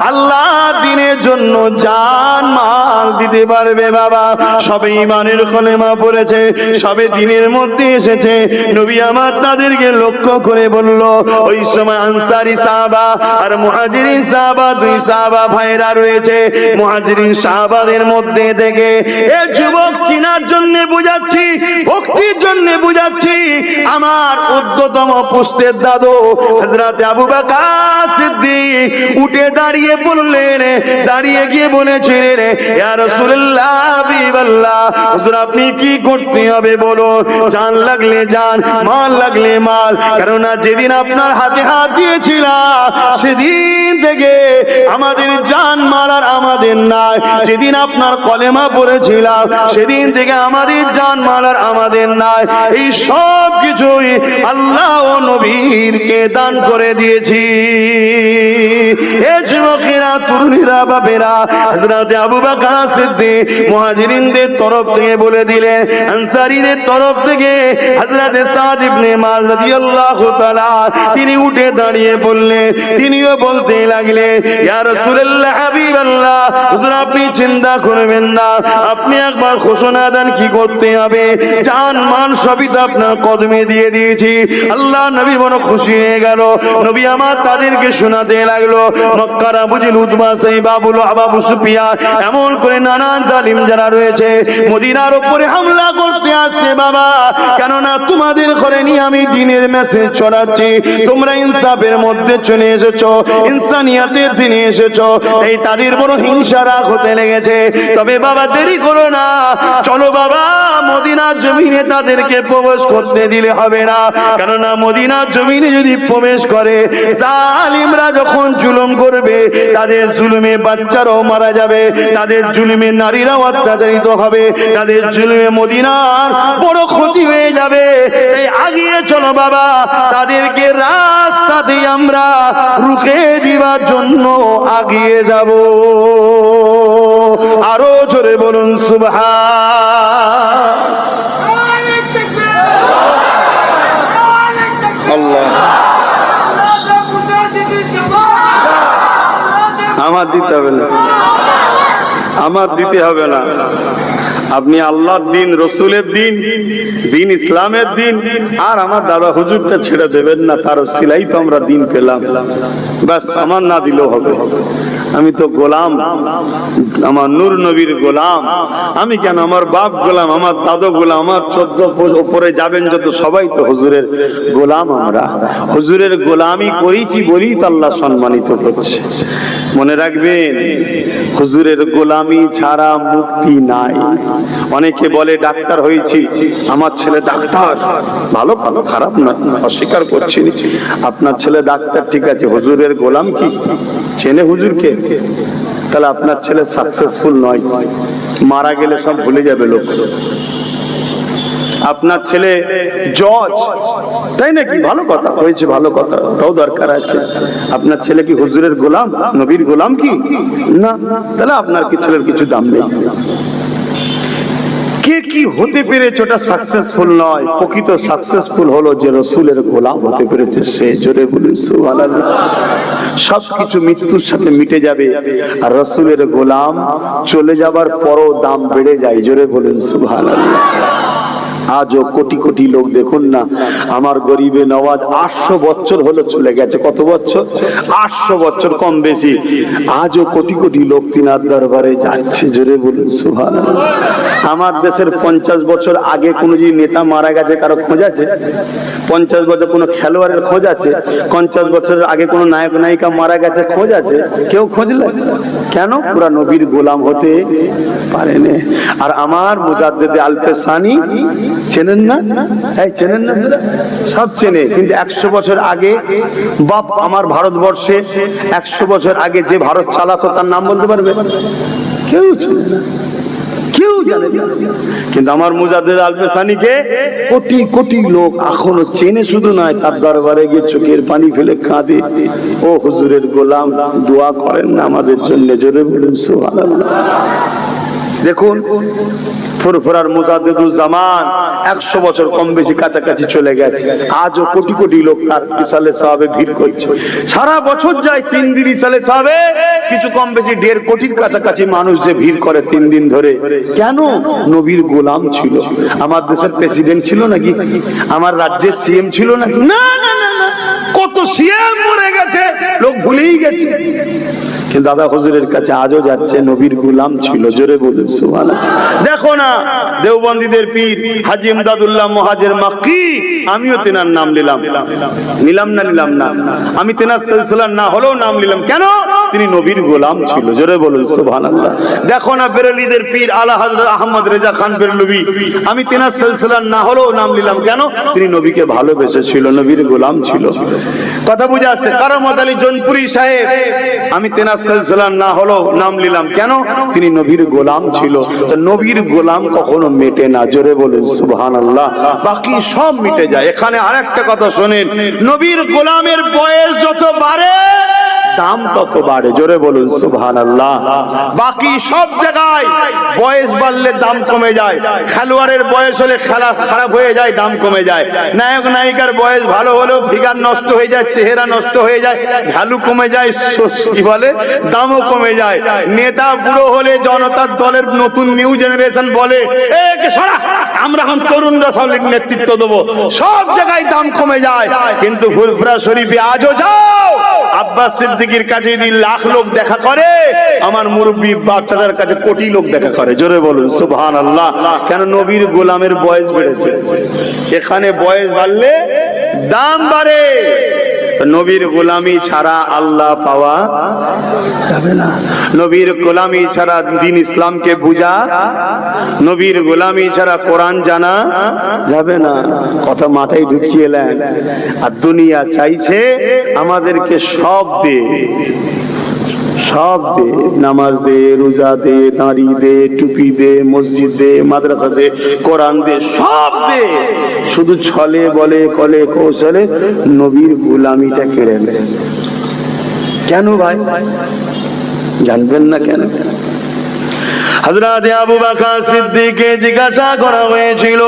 A: আল্লাহ দ্বীনের জন্য জান মাল দিতে পারবে বাবা। সবে ঈমানের কলেমা পড়েছে, সবে দ্বীনের মধ্যে এসেছে। নবী আমার তাদেরকে লক্ষ্য করে বলল, ওই সময় আনসারী সাহাবা আর মুহাজিরিন সাহাবা, দুই সাহাবা ভাইরা রয়েছে। মুহাজিরিন সাহাবাদের মধ্যে থেকে এ যুবক চিনার জন্য বুঝাচ্ছি, ভক্তির জন্য বুঝাচ্ছি, আমার উদ্যতম পুস্তের দাদু হযরত আবু বকর সিদ্দিক উঠে দাঁড়িয়ে বললেন, দাঁড়িয়ে গিয়ে বলেছিলেন, ইয়া রাসূলুল্লাহ হাবিবাল্লাহ, হুজুর আপনি কি করতে হবে বলো? জান লাগলে জান, মাল লাগলে মাল। কেননা যেদিন আপনার হাতে হাত দিয়েছিলাম সেদিন থেকে আমাদের জান মাল আর আমাদের নাই। যেদিন আপনার কলেমা পড়েছিলাম সেদিন থেকে আমাদের জান মাল আর আমাদের নাই। এই সব কিছুই আল্লাহ ও নবীরকে দান করে দিয়েছি। এ যুবকেরা, তরুণীরা, বাবেরা, হযরত আবু বকর সিদ্দিক মুহাজিরিনদের তরফ থেকে বলে দিলেন, আনসারীদের তরফ থেকে হযরত সাদ ইবনে মুআয রাদিয়াল্লাহু তাআলা তিনি উঠে দাঁড়িয়ে বললেন, তিনিও বলতে লাগলেন, ইয়া রাসূলুল্লাহ হাবিবাল্লাহ, হুজুর আপনি চিন্তা করবেন না, আপনি একবার ঘোষণা দেন কি করতে হবে। জান মান সবই তো আপনার কদমে দিয়ে দিয়েছি। আল্লাহ নবী বড় খুশি হয়ে গেল। নবী আমার তাদেরকে শোনাতে লাগলো, মক্কার আবু জেহেল, উতবা, সাইবা, আবু সুফিয়ান, এমন করে নানান জালিম যারা রয়েছে মদিনার উপরে হামলা করতে আসছে বাবা। কেননা তোমাদের ঘরে নিয়ে আমি দ্বীনের মেসেজ ছড়াচ্ছি, তোমরা ইনসাফের মধ্যে চলে এসেছো, ইনসানিয়াতের দিনে এসেছো, এই তাদের বড় হিংসা রাগ হতে লেগেছে। তবে বাবা দেরি করো না, চলো বাবা মদিনার জমিনে তাদেরকে প্রবেশ করতে দিলে হবে না। কেননা মদিনার জমিনে যদি প্রবেশ করে জালিমরা যখন জুলুম করবে, তাদের জুলুমে বাচ্চারাও মারা যাবে, তাদের জুলুমে নারীরাও অত্যাচারিত হবে, তাদের জুলুমে মদিনার বড় ক্ষতি হয়ে যাবে। তাই আগিয়ে চলো বাবা, তাদেরকে রাস্তাতে আমরা রুখে দিবার জন্য আগিয়ে যাব। আরো জোরে বলুন সুবহান আল্লাহ। আমার দিতে হবে না, আমার দিতে হবে না। আপনি আল্লাহর দিন, রসুলের দিন, দিন ইসলামের দিন, আর আমার দাদা হুজুরটা ছেড়ে দেবেন না। তার সিলাই তো আমরা দিন পেলাম, ব্যাস আমার না দিলেও হবে। আমি তো গোলাম, আমার নূর নবীর গোলাম। আমি কেন, আমার বাপ গোলাম, আমার দাদু গোলাম, আমার 14 উপরে যাবেন যত সবাই তো হুজুরের গোলাম। আমরা হুজুরের গোলামি করেছি বলেই তো আল্লাহ সম্মানিত করছে। মনে রাখবেন, হুজুরের গোলামি ছাড়া মুক্তি নাই। অনেকে বলে ডাক্তার হয়েছি, আমার ছেলে ডাক্তার, ভালো ভালো, খারাপ না, অস্বীকার করছি। আপনার ছেলে ডাক্তার ঠিক আছে, হুজুরের গোলাম কি চেনে হুজুরকে? তাহলে আপনার ছেলে সাকসেসফুল নয়, মারা গেলে সব ভুলে যাবে লোক। আপনার ছেলে জজ, তাই নাকি? ভালো কথা হয়েছে, ভালো কথা, ওটাও দরকার আছে। আপনার ছেলে কি হুজুরের গোলাম, নবীর গোলাম কি না? তাহলে আপনার কি ছেলের কিছু দাম নেই। কে কি হতে পেরেছে ওটা সাকসেসফুল নয়, প্রকৃত সাকসেসফুল হলো যে রসুলের গোলাম হতে পেরেছে সে। জোরে বলুন সুবহানাল্লাহ। সবকিছু মৃত্যুর সাথে মিটে যাবে, আর রসুলের গোলাম চলে যাবার পরও দাম বেড়ে যায়। জোরে বলুন সুবহানাল্লাহ। আজও কোটি কোটি লোক, দেখুন না, আমার গরিবে নওয়াজ 800 বছর হলো চলে গেছে। কত বছর? 800 বছর কম বেশি। আজও কোটি কোটি লোক তিনার দরবারে যাচ্ছে। জোরে বলুন সুবহানাল্লাহ। আমার দেশের 50 বছর আগে কোনো যে নেতা মারা গেছে কারো খোঁজ আছে? 50 বছর কোনো খেলোয়াড়ের খোঁজ আছে? 50 বছরের আগে কোনো নায়ক নায়িকা মারা গেছে খোঁজ আছে? কেউ খোঁজলে কেন? পুরা নবীর গোলাম হতে পারেনি। আর আমার মুজাদ্দেদে আল-পেসানি চেনেন না? এই চেনেন না? সব চেনে, কিন্তু 100 বছর আগে বাপ আমার ভারতবর্ষে 100 বছর আগে যে ভারত চালাতো তার নাম বলতে পারবে? কেউ চেনে না, কেউ জানে না। কিন্তু আমার মুজাদ্দেদ আল-পেসানিকে কোটি কোটি লোক এখনো চেনে। শুধু নয়, তার দরবারে গিয়ে চোখের পানি ফেলে কাঁদে, ও হুজুরের গোলাম, দোয়া করেন না আমাদের জন্য। জোরে বলুন সুবহানাল্লাহ। দেখুন, ফুরফুরার মুজাদ্দিদুল জামান 100 বছর কম বেশি কাছাকাছি চলে গেছে। আজও কোটি কোটি লোক তার ইসালে সাহাবে ভিড় করছে। সারা বছর যায় 3 দিন ইসালে সাহাবে, কিছু কম বেশি 1.5 কোটির কাছাকাছি মানুষ যে ভিড় করে 3 দিন ধরে। কেন? নবীর গোলাম ছিল। আমার দেশের প্রেসিডেন্ট ছিল নাকি? আমার রাজ্যের সিএম ছিল নাকি? না না না না, কত সিএম মরে গেছে, লোক ভুলেই গেছে। কিন্তু দাদা হুজুরের কাছে আজও যাচ্ছে, নবীর গোলাম ছিল। জোরে বলুন সুবহানাল্লাহ। দেখো না, দেওবন্দীদের পীর হাজী ইমদাদুল্লাহ মুহাজির মাক্কি, আমিও তেনার নাম নিলাম। নিলাম না? নিলাম না। আমি তেনার সিলসিলার না হলেও নাম নিলাম। কেন? তিনি নবীর গোলাম ছিল। জোরে বলুন সুবহানাল্লাহ। দেখো না, বেরেলিদের পীর আলা হযরত আহমদ রেজা খান বেরলভী, আমি তেনার সিলসিলার না হলেও নাম নিলাম। কেন? তিনি নবীকে ভালোবেসেছিল, নবীর গোলাম ছিল। কথা বুঝে আসছে? কারামত আলী জৌনপুরি সাহেব, আমি তেনার সিলসিলার না হলেও নাম নিলাম। কেন? তিনি নবীর গোলাম ছিল। তো নবীর গোলাম কখনো মেটে না। জোরে বলুন সুবহানাল্লাহ। বাকি সব মিটে যায়। এখানে আরেকটা কথা শোনেন, নবীর গোলামের বয়স যত বাড়ে দাম তত বাড়ে। জোরে বলুন সুবহানাল্লাহ। বাকি সব জায়গায় বয়স বাড়লে দাম কমে যায়। খেলোয়াড়ের বয়স হলে খেলা খারাপ হয়ে যায়, দাম কমে যায়। নায়ক নায়িকার বয়স ভালো হলেও ফিগার নষ্ট হয়ে যায়, চেহারা নষ্ট হয়ে যায়, ভ্যালু কমে যায়, কি বলে, দামও কমে যায়। নেতা বুড়ো হলে জনতার দলের নতুন নিউ জেনারেশন বলে, আমরা এখন তরুণরা সব নেতৃত্ব দেবো, সব জায়গায় দাম কমে যায়। কিন্তু ফুরফুরা শরীফে আজও যাও, আব্বাস সিদ্দিকীর কাছে যদি লাখ লোক দেখা করে, আমার মুরব্বী বাচ্চাদের কাছে কোটি লোক দেখা করে। জোরে বলুন সুবহানাল্লাহ। কেন? নবীর গোলামের বয়স বেড়েছে। এখানে বয়স বাড়লে দাম বাড়ে। নবীর গোলামি ছাড়া আল্লাহ পাওয়া যাবে না। নবীর গোলামি ছাড়া দ্বীন ইসলামকে বুঝা, নবীর গোলামি ছাড়া কোরআন জানা যাবে না। কথা মাথায় ঢুকিয়ে নেন। আর দুনিয়া চাইছে আমাদেরকে সব দে, সব দে, নামাজ দে, রোজা দে, দাঁড়ি দে, টুপি দে, মসজিদ দে, মাদ্রাসা দে, কোরআন দে, সব দে, শুধু ছলে বলে কলে কৌশলে নবীর গোলামিটা কেড়ে নেয়। কেন ভাই? জানবেন না কেন? হযরত আবু বকর সিদ্দিককে জিজ্ঞাসা করা হয়েছিল,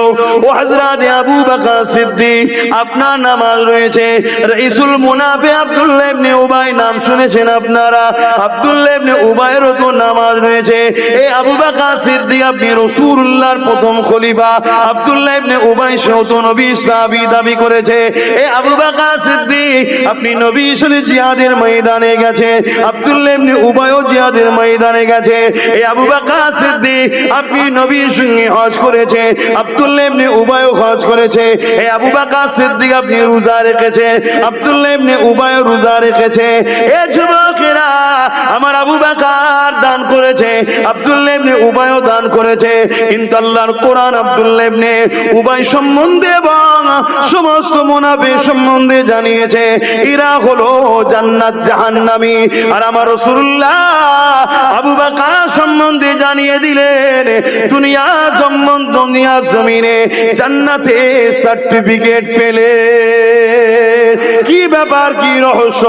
A: ও হযরত আবু বকর সিদ্দিক, আপনার নামাজ রয়েছে, রাইসুল মুনাফিক আব্দুল্লাহ ইবনে উবাই নাম শুনেছেন আপনারা? আব্দুল্লাহ ইবনে উবাইয়ের তো নামাজ রয়েছে। এই আবু বকর সিদ্দিক, আপনি রাসূলুল্লাহর প্রথম খলিফা। আব্দুল্লাহ ইবনে উবাই সেও তো নবীর সাহাবী দাবি করেছে। এই আবু বকর সিদ্দিক, আপনি নবীর সাথে জিহাদের ময়দানে গেছে। আব্দুল্লাহ ইবনে উবাইও জিহাদের ময়দানে গেছে। এই আবু বকর সিদ্দিক, আপনি নবীর সঙ্গে হজ করেছে। আব্দুল্লাহ ইবনে উবাইও হজ করেছে। এই আবু বকর সিদ্দিক, আপনি রোজা রেখেছে। আব্দুল্লাহ ইবনে উবাইও রোজা রেখেছে। এ যুবকেরা, আমার আবু বকর দান করেছে, আব্দুল্লাহ ইবনে উবাইও দান করেছে, কিন্তু আল্লাহর কোরআন আব্দুল্লাহ ইবনে উবাই সম্বন্ধে এবং সমস্ত মুনাফিক সম্বন্ধে জানিয়েছে এরা হলো জান্নাত জাহান্নামী। আর আমার রাসূলুল্লাহ আবু বকর সম্বন্ধে জানিয়ে দিলেন দুনিয়া জমিনে জান্নাতে সার্টিফিকেট পেলে। কি ব্যাপার, কি রহস্য?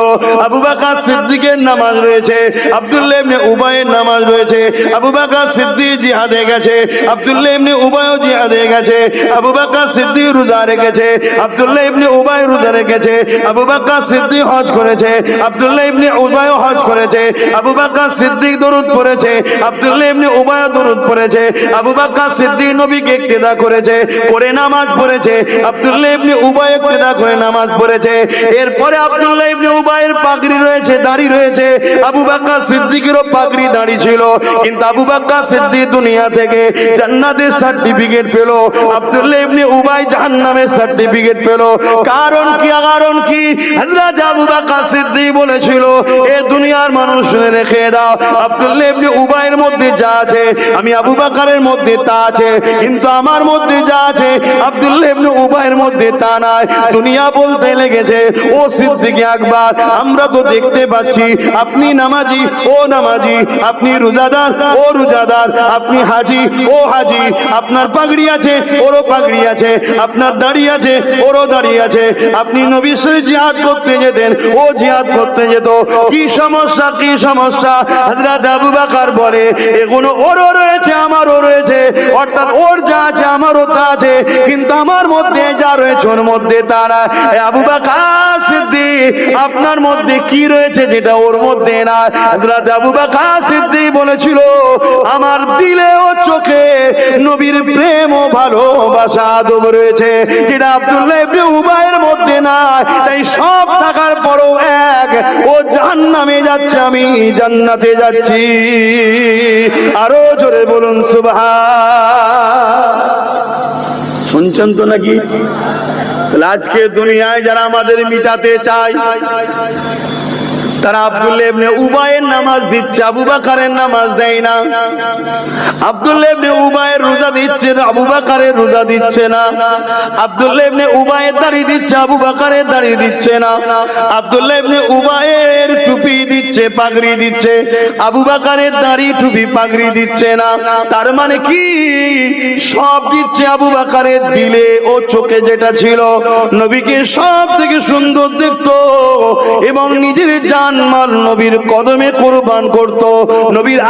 A: আবু বকর সিদ্দিকের নামাজ রয়েছে, আব্দুল্লাহ ইবনে উবাইয়ের নামাজ রয়েছে। আবু বকর সিদ্দিক জিহাদে গেছে, আব্দুল্লাহ ইবনে উবাইও জিহাদে গেছে। আবু বকর সিদ্দিক রোজা রেখেছে, আব্দুল্লাহ ইবনে উবাই রোজা রেখেছে। আবু বকর সিদ্দিক হজ করেছে, আব্দুল্লাহ ইবনে উবাইও হজ করেছে। আবু বকর সিদ্দিক দরুদ পড়েছে, আব্দুল্লাহ ইবনে উবাইও দরুদ পড়েছে। আবু বকর সিদ্দিক নবীকে ইক্তেদা করেছে, করে নামাজ পড়েছে। আব্দুল্লাহ ইবনে উবাই ইক্তেদা করে নামাজ পড়েছে। এরপরে আব্দুল্লাহ ইবনে উবাইয়ের পাগড়ি রয়েছে, দাড়ি রয়েছে। আবু বকর সিদ্দিকেরও পাগড়ি দাড়ি ছিল, কিন্তু আবু বকর সিদ্দিক দুনিয়া থেকে জান্নাতের সার্টিফিকেট পেল, আব্দুল্লাহ ইবনে উবাই জাহান্নামের সার্টিফিকেট পেল। কারণ কি? কারণ কি? হযরত আবু বকর সিদ্দিক বলেছিল, এ দুনিয়ার মানুষ শুনে রেখে দাও, আব্দুল্লাহ ইবনে উবাইয়ের মধ্যে যা আছে আমি আবু বকরের মধ্যে তা আছে, কিন্তু আমার মধ্যে যা আছে আব্দুল্লাহ ইবনে উবাইয়ের মধ্যে তা নাই। দুনিয়া বলতে লেগেছে, ও সিদ্দিক আকবর, আমরা তো দেখতে পাচ্ছি আপনি নামাজি, ও নামাজি, আপনি রোজাদার, ও রোজাদার, আপনি হাজি, ও হাজি, আপনার পাগড়ি আছে, ওরও পাগড়ি আছে, আপনার দাড়ি আছে, ওরও দাড়ি আছে, আপনি নবীর সাথে জিহাদ করতে যেতেন, ও জিহাদ করতে যেত। কি সমস্যা, কি সমস্যা? হযরত আবু বকর বলে, এগুলো ওরও রয়েছে, আমারও রয়েছে, অর্থাৎ ওর যা আছে আমারও তা আছে, কিন্তু আমার মধ্যে যা রয়েছে ওর মধ্যে তারা। আবু বকর সিদ্দিক, আপনার মধ্যে কি রয়েছে যেটা ওর মধ্যে না? হযরত আবু বকর সিদ্দিক বলেছিল, আমার দিলে ও চোখে নবীর প্রেম ও ভালোবাসা আদব রয়েছে, যেটা আব্দুল্লাহ ইবনে উবাইয়ের মধ্যে না। তাই সব থাকার পরও এক, ও জাহান্নামে যাচ্ছে, আমি জান্নাতে যাচ্ছি। আরো জোরে বলুন সুবহান। শুনছেন তো নাকি? আজকে দুনিয়ায় যারা আমাদের মিটাতে চায়, তারা আব্দুল্লাহ ইবনে উবাইয়ের নামাজ দিচ্ছে, আবু বকরের নামাজ দেয় না। আব্দুল্লাহ ইবনে উবাইয়ের রোজা দিচ্ছে না, আবু বকরের রোজা দিচ্ছে না। আব্দুল্লাহ ইবনে উবাইয়ের দাড়ি দিচ্ছে, আবু বকরের দাড়ি দিচ্ছে না। আব্দুল্লাহ ইবনে উবাইয়ের টুপি দিচ্ছে, পাগড়ি দিচ্ছে, আবু বকরের দাড়ি, টুপি, পাগড়ি দিচ্ছে না। তার মানে কি? সব দিচ্ছে, আবু বকরের দিলে ও চোখে যেটা ছিল, নবীকে সব থেকে সুন্দর দেখতো এবং নিজের জান মাল নবীর কদমে কুরবান করত, নবীর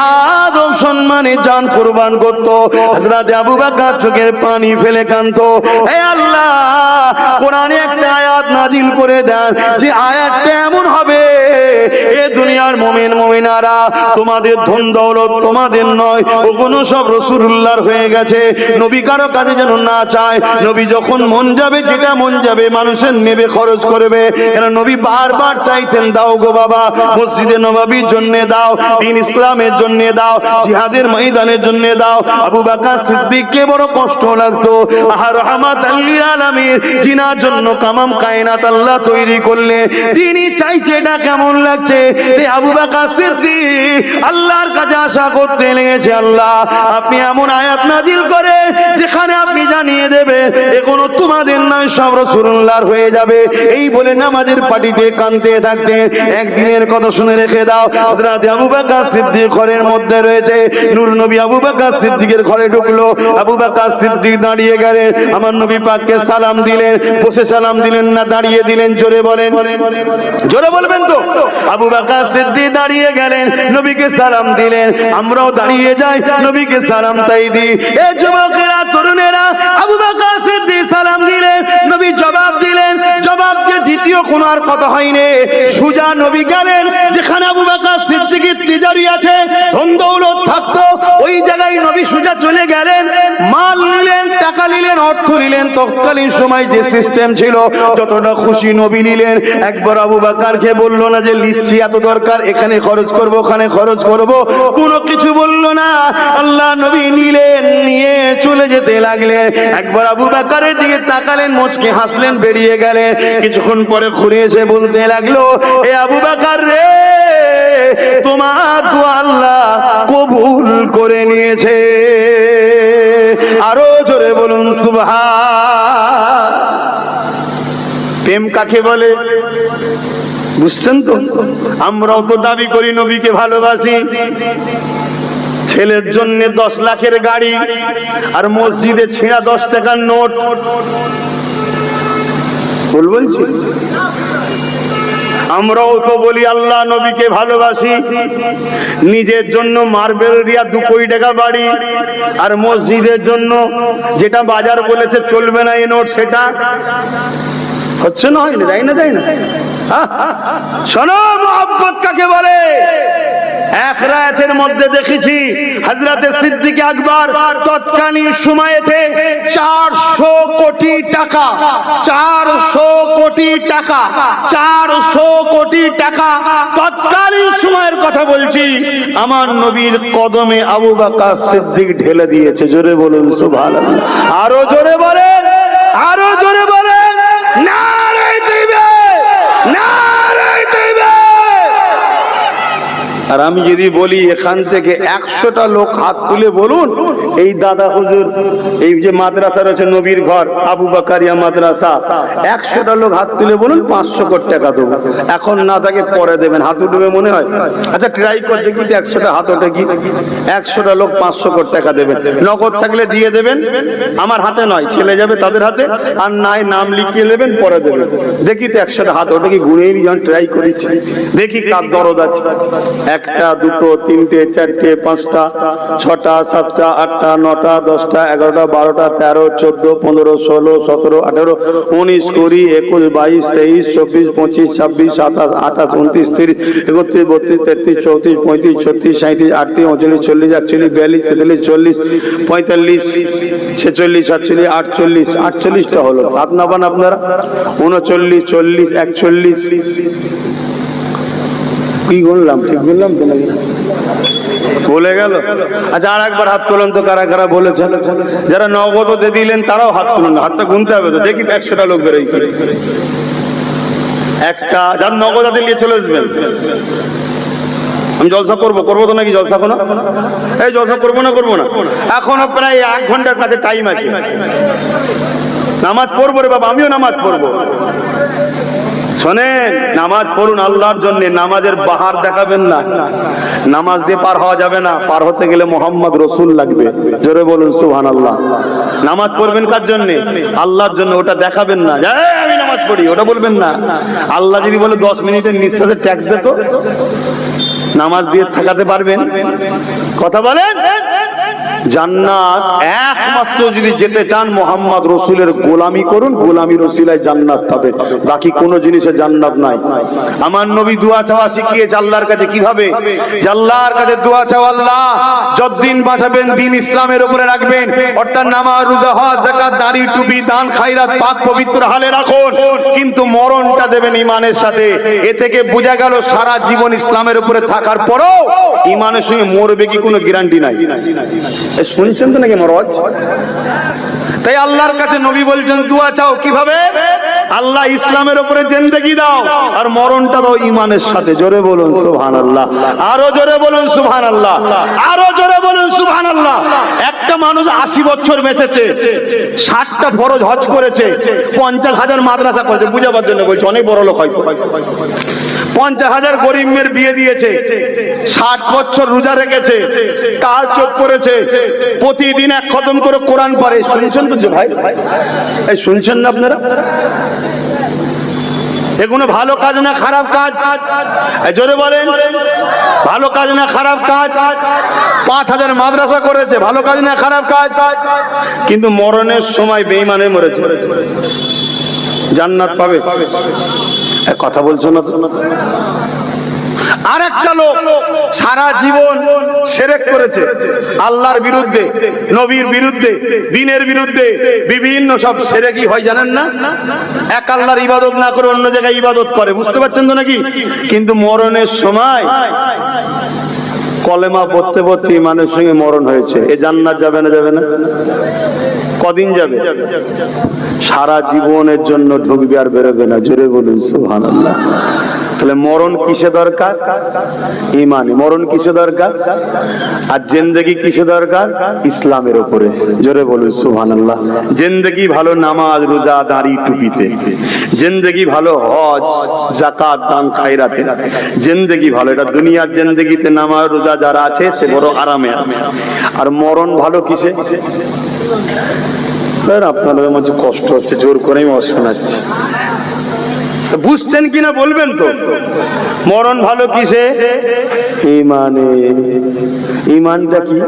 A: আদব সম্মানে জান কুরবান করত। হযরত আবু বকর চোখের পানি ফেলে কাঁদতো, হে আল্লাহ, কোরআনে একটা আয়াত নাজিল করে দেন, যে আয়াতটা এমন হবে, এ দুনিয়ার মুমিন মুমিনারা, তোমাদের ধন দৌলত তোমাদের নয়, ওগুলো সব রাসূলুল্লাহর হয়ে গেছে। নবী কারো কাছে যেন না চায়, নবী যখন মন যাবে, যেটা মন যাবে মানুষের নেবে, খরচ করবে। এরা নবী বারবার চাইতেন, দাও গো বাবা, মসজিদে নববীর জন্য দাও, দ্বীন ইসলামের জন্য দাও, জিহাদের ময়দানের জন্য দাও। আবু বকর সিদ্দিককে বড় কষ্ট লাগতো। আহা, রাহমাতাল লিল আলামিন, জিনার জন্য তামাম কায়নাত আল্লাহ তৈরি করলে, তিনি চাইছে এটা কেমন লাগছে। এই আবু বকর সিদ্দিক আল্লাহর কাছে আশা করতে লেগেছে, আল্লাহ আপনি এমন আয়াত নাজিল করে যেখানে আপনি জানিয়ে দেবেন এগুলো তোমাদের নয়, সব রাসূলুল্লাহর হয়ে যাবে। এই বলে নামাজের পাটিতে কাঁদতে থাকতেন। একদিনের কথা শুনে রেখে দাও, হযরত আবু বকর সিদ্দিক ঘরের মধ্যে রয়েছে, নূর নবী আবু বকর সিদ্দিকের ঘরে ঢুকলো। আবু বকর সিদ্দিক দাঁড়িয়ে গেলেন, আমার নবী পাককে সালাম দিলেন। বসে সালাম দিলেন না দাঁড়িয়ে দিলেন? জোরে বলেন, জোরে বলবেন তো। আবু বকর সিদ্দিক দাঁড়িয়ে গেলেন, নবীকে সালাম দিলেন। আমরাও দাঁড়িয়ে যাই, নবীকে সালাম তাই দিই। এ যুবকেরা, তরুণেরা, আবু বকর সিদ্দিক সালাম দিলেন, নবী জবাব দিলেন। জবাব দিয়ে দ্বিতীয় কোনো আর কথা হয়নি, সুজা নবী গেলেন যেখানে আবু বকর সিদ্দিকের তিজারি আছে, ধন দৌলত থাকতো, ওই জায়গায় নবী সুজা চলে গেলেন। মাল নিলেন, টাকা নিলেন, অর্থ নিলেন। তৎকালীন সময় যে সিস্টেম ছিল, যতটা খুশি নবী নিলেন। একবার আবু বকরকে বললো না যে লিচ্ছি এত দরকার, এখানে খরচ করব, ওখানে খরচ করব, কোনো কিছু বললো না। আল্লাহ নবী নিলেন, নিয়ে চলে যেতে লাগলেন। একবার আবু বকরের দিকে তাকালেন, মুচকি হাসলেন, বেরিয়ে গেলেন। কিছুক্ষণ পরে ঘুরে এসে বলতে লাগলো, এ আবু বকর রে, তোমার দোয়া আল্লাহ কবুল করে নিয়েছে। আরো জোরে বলুন সুবহান। প্রেম কাকে বলে বুঝছেন তো? আমরাও তো দাবি করি নবীকে ভালোবাসি। ছেলের জন্য 10 লাখের গাড়ি আর মসজিদে ছেঁড়া 10 টাকার নোট। বলছি আমরাও তো বলি আল্লাহ নবীকে ভালোবাসি, নিজের জন্য মার্বেল দিয়া 2 কোটি টাকা বাড়ি, আর মসজিদের জন্য যেটা বাজার বলেছে চলবে না এই নোট, সেটা হচ্ছে না, হয় না, তাই না? তাই না? শোনো, মুহাব্বত কাকে বলে? এক রায়াতের মধ্যে দেখেছি হযরতে সিদ্দিক আকবর তৎকালীন সময়েতে 400 কোটি টাকা, 400 কোটি টাকা, 400 কোটি টাকা তৎকালীন সময়ের কথা বলছি, আমার নবীর কদমে আবু বকর সিদ্দিক ঢেলে দিয়েছে। জোরে বলুন সুবহানাল্লাহ। আরো জোরে বলেন, আরো জোরে বলেন, নারে তাকবীর, নারে তাকবীর। আর আমি যদি বলি এখান থেকে 100টা লোক হাত তুলে বলুন, এই দাদা হুজুর, এই যে মাদ্রাসা রয়েছে নবীর ঘর আবু বকরিয়া মাদ্রাসা, 100টা লোক হাত তুলে বলুন 500 কোটি টাকা দেবো। এখন না থাকে পরে দেবেন, হাত উঠবে মনে হয়? আচ্ছা ট্রাই করে দেখি 100টা হাত ওঠে কি। 100টা লোক 500 কোটি টাকা দেবেন, নগদ থাকলে দিয়ে দেবেন, আমার হাতে নয়, ছেলে যাবে তাদের হাতে, আর নাই নাম লিখিয়ে নেবেন, পরে দেবেন। দেখি তো 100টা হাত ওঠে কি, গুনেই যখন ট্রাই করেছি, দেখি কার দরদ আছে। 1টা 2টো 3টে 4টে 5টা 6টা 7টা 8টা 9টা 10টা 11টা 12টা 13 14 15 16 17 18 19 20 21 22 23 24 25 26 27 28 29 30 31 32 33 34 35 36 37 38 39 40 41 42 43 44 45 46 47 48 48টা হলো। হাত নামান আপনারা। 39 40 41 কি বললাম, ঠিক বললাম তো নাকি? বলে গেল। আচ্ছা আর একবার হাত তুলেন তো, কারা কারা বলেছেন? যারা নগদ দিয়ে দিলেন তারাও হাত তুলুন, হাতটা গুনতে হবে তো, দেখি 100টা লোক বেরোই। একটা যার নগদ দিয়ে চলে আসবেন। আমি জলসা করবো তো নাকি? জলসা কোনো এই জলসা করবো না এখনো প্রায় 1 ঘন্টার কাছে টাইম আছে। নামাজ পড়বো রে বাবা, আমিও নামাজ পড়বো। শোনেন, নামাজ পড়ুন আল্লাহর জন্য, নামাজের বাহার দেখাবেন না। নামাজ দিয়ে পার হওয়া যাবে না, পার হতে গেলে মোহাম্মদ রসুল লাগবে। জোরে বলুন সুবহানাল্লাহ। নামাজ পড়বেন কার জন্য? আল্লাহর জন্য, ওটা দেখাবেন না আমি নামাজ পড়ি, ওটা বলবেন না। আল্লাহ যদি বলে 10 মিনিটের নিঃশ্বাসে ট্যাক্স দিত, নামাজ দিয়ে ঠেকাতে পারবেন? কথা বলেন। জান্নাত একমাত্র যদি যেতে চান মোহাম্মদ রসুলের গোলামি করুন, গোলামির ওসিলায় জান্নাত পাবে, বাকি কোনো জিনিসে জান্নাত নাই। আমার নবী দোয়া চাওয়া শিখিয়েছে আল্লাহর কাছে কিভাবে। আল্লাহর কাছে দোয়া চাও, আল্লাহ যতদিন বাঁচাবেন দিন ইসলামের উপরে রাখবেন, অর্থাৎ নামাজ রোজা হজ যাকাত দাড়ি টুপি দান খায়রাত পাক পবিত্র হালে রাখুন, কিন্তু মরণটা দেবেন ঈমানের সাথে। এ থেকে বোঝা গেল সারা জীবন ইসলামের উপরে থাকার পরও ঈমানের সঙ্গে মরবে কি কোনো গ্যারান্টি নাই। শুনছেন তো নাকি মরজ? তাই আল্লাহর কাছে নবী বলছেন দোয়া চাও কিভাবে? আল্লাহ ইসলামের উপরে জিন্দেগি দাও আর মরণটা দাও ঈমানের সাথে। জোরে বলুন সুবহানাল্লাহ। আরো জোরে বলুন সুবহানাল্লাহ। আরো জোরে বলুন সুবহানাল্লাহ। একটা মানুষ 80 বছর বেঁচেছে, 60টা ফরজ হজ করেছে, 50,000 মাদ্রাসা করেছে, বুঝাবার জন্য বলছে, অনেক বড় লোক হয়তো। 50,000 গরিব মেয়ের বিয়ে দিয়েছে, 60 বছর রোজা রেখেছে, তাহাজ্জুদ করেছে, প্রতিদিন 1 খতম করে কোরআন পড়ে। শুনছেন তো যে ভাই, এই শুনছেন না আপনারা? এ কোনো ভালো কাজ না খারাপ কাজ? জোরে বলেন, ভালো কাজ না খারাপ কাজ? 5000 মাদ্রাসা করেছে, ভালো কাজ না খারাপ কাজ? কিন্তু মরণের সময় বেঈমান হয়ে মরেছে, জান্নাত পাবে? কথা বলছো না তো? আর একটা লোক সারা জীবন শিরক করেছে, আল্লাহর বিরুদ্ধে, নবীর বিরুদ্ধে, দ্বীনের বিরুদ্ধে, বিভিন্ন সব শিরকই হয় জানেন না? এক আল্লাহর ইবাদত না করে অন্য জায়গায় ইবাদত করে, বুঝতে পারছেন তো নাকি? কিন্তু মরণের সময় কলেমা পড়তে পড়তে ইমানের সঙ্গে মরণ হয়েছে, এ জান্নাত যাবে না? যাবে না? কদিন যাবে? সারা জীবনের জন্য ঢুকবে আর বেরোবে না। জোরে বলুন সুবহানাল্লাহ। তাহলে মরণ কিসে দরকার? ঈমানে। মরণ কিসে দরকার? আর জিন্দেগি কিসে দরকার? ইসলামের উপরে। জোরে বলুন সুবহানাল্লাহ। জিন্দেগি ভালো নামাজ, রোজা, দাড়ি, টুপিতে। জিন্দেগি ভালো হজ, যাকাত, দান, খায়রাতে। জিন্দেগি ভালো, এটা দুনিয়ার জিন্দেগিতে নামাজ রোজা যারা আছে সে বড় আরামে আছে। আর মরণ ভালো কিসে? আপনাদের মাঝে কষ্ট হচ্ছে, জোর করেই শোনাচ্ছি, বুঝছেন কিনা বলবেন তো? মরণ ভালো কিসে? ঈমানে। ঈমানটা কি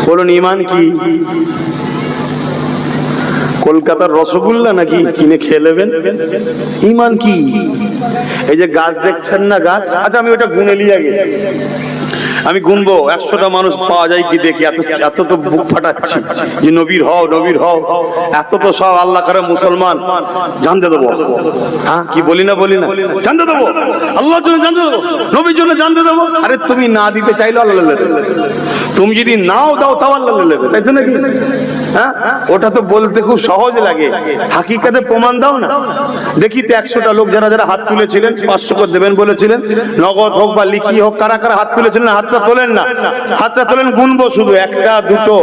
A: বলুন? ঈমান কি? কলকাতার রসগোল্লা নাকি কিনে খেয়ে নেবেন? ঈমান কি? এই যে গাছ দেখছেন না, গাছ, আচ্ছা আমি ওটা গুনে নিয়ে আগে, আমি গুনবো 100টা মানুষ পাওয়া যায় কি দেখি। এত তো বুক ফাটাচ্ছি যে নবীর হও, নবীর হও, এত তো সব আল্লাহ করে মুসলমান, জানতে দেবো। হ্যাঁ, কি বলি না? বলি না? জানতে দেবো, আল্লাহর জন্য জানতে দেবো, নবীর জন্য জানতে দেবো। আরে তুমি না দিতে চাইলে আল্লাহ নেবে, তুমি যদি নাও দাও তাও আল্লাহ নেবে, তাই তো নাকি? হ্যাঁ, ওটা তো বলতে খুব সহজ লাগে, হাকিকাতে প্রমাণ দাও না। দেখি তো 100টা লোক যারা যারা হাত তুলেছিলেন, 500 করে দেবেন বলেছিলেন, নগদ হোক বা লিখি হোক, কারা কারা হাত তুলেছিলেন? হাতটা তোলেন না, হাতটা তোলেন, গুনবো শুধু। 1টা 2টো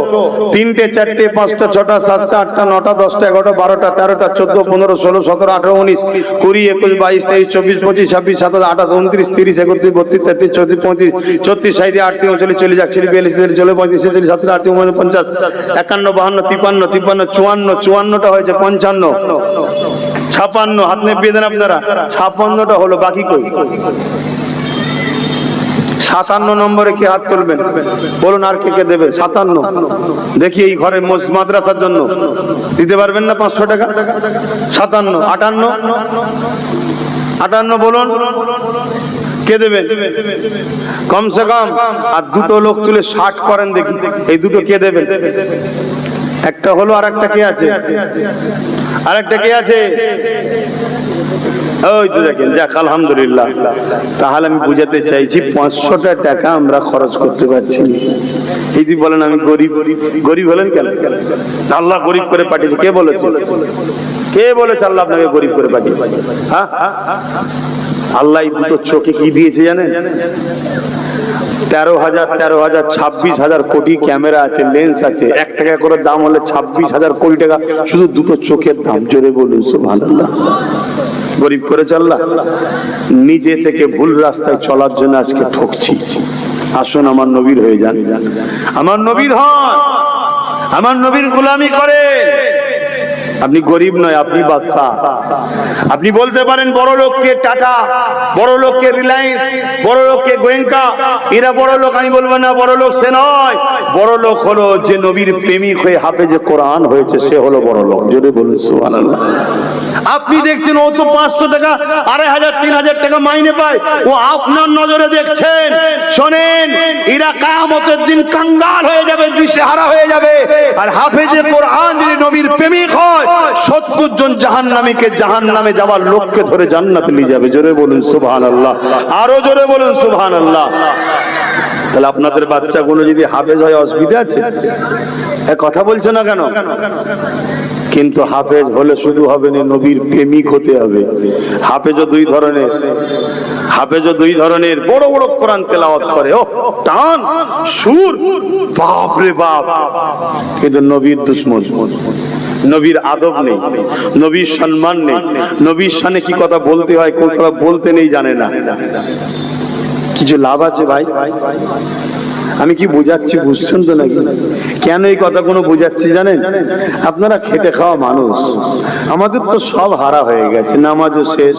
A: 3টে 4টে 5টা 6টা 7টা 8টা 9টা 10টা 11টা 12টা 13টা 14 15 16 17 18 19 20 21 22 23 24 25 26 27 28 29 30 31 32 33 34 35 36 37 38 39 40 41 42 43 45 46 47 48 49 50 51 52 53 53 54 54টা হয়েছে, 55 56, হাত নেপিয়ে দেন আপনারা, 56টা হলো, বাকি কই? 57 নম্বরে কে হাত তুলবেন বলুন? আর কে কে দেবে 57? দেখি এই ঘরে মাদ্রাসার জন্য দিতে পারবেন না 500 টাকা? 57, 58, 58 বলুন, কে দেবেন কমসে কম? আর 2টো লোক তুলে 60 করেন দেখি, এই 2টো কে দেবেন? একটা হলো, আর একটা কে আছে? আর একটা কে আছে? ওই তো দেখেন, যাক আলহামদুলিল্লাহ। তাহলে আমি বুঝাতে চাইছি 500টা টাকা আমরা খরচ করতে পারছি। এই যে বলেন আমি গরিব, গরিব হলেন কেন? আল্লাহ গরিব করে পাঠিয়েছে। কে বলেছে? কে বলেছে আল্লাহ আপনাকে গরিব করে পাঠিয়েছে? হ্যাঁ, আল্লাহ এই 2টো চোখে কি দিয়েছে জানেন? 13,000 26,000 কোটি ক্যামেরা আছে, লেন্স আছে, 1 টাকা করে দাম হলে 26,000 কোটি টাকা শুধু 2টো চোখের দাম। জোরে বলুন সুবহানাল্লাহ। গরিব করেছে আল্লাহ। নিজে থেকে ভুল রাস্তায় চলার জন্য আজকে ঠকছি। আসুন আমার নবীর হয়ে যান, আমার নবীর হন, আমার নবীর গোলামি করে। আপনি গরিব নয়, আপনি বাদশা। আপনি বলতে পারেন বড় লোককে টাটা, বড় লোককে রিলায়েন্স, বড় লোককে গোয়েঙ্কা, এরা বড় লোক। আমি বলবো না বড় লোক সে নয়, বড় লোক হলো যে নবীর প্রেমিক হয়ে হাফেজে কোরআন হয়েছে, সে হলো বড় লোক। যদি বলুন সুবহানাল্লাহ। আপনি দেখছেন ও তো 500 টাকা 2,500 3,000 টাকা মাইনে পায়, ও আপনার নজরে দেখছেন। শোনেন, এরা কিয়ামতের দিন কাঙ্গাল হয়ে যাবে, দিশেহারা হয়ে যাবে। আর হাফেজে কোরআন যদি নবীর প্রেমিক হয়, 70 জন জাহান্নামীকে জাহান্নামে যাওয়ার লোককে ধরে জান্নাতে নিয়ে যাবে। জোরে বলুন সুবহানাল্লাহ, আরো জোরে বলুন সুবহানাল্লাহ। তাহলে আপনাদের বাচ্চাগুলো যদি হাফেজ হয় অসুবিধা আছে? কথা বলছে না কেন? কিন্তু হাফেজ হলে শুধু হবে না, নবীর প্রেমিক হতে হবে। হাফেজও 2 ধরনের, হাফেজও 2 ধরনের। বড় বড় কোরআন তেলাওয়াত করে, ও টান সুর, বাপ রে বাপ, কিন্তু নবীর দুশমন, নবীর আদব নেই, নবীর সম্মান নেই, নবীর শানে কি কথা বলতে হয় কোন কথা বলতে নেই জানে না। কিছু লাভ আছে ভাই?
B: আমি কি বোঝাচ্ছি বুঝছেন তো নাকি? কেন এই কথা কোনো বোঝাচ্ছি জানেন? আপনারা খেটে খাওয়া মানুষ, আমাদের তো সব হারা হয়ে গেছে। নামাজও শেষ,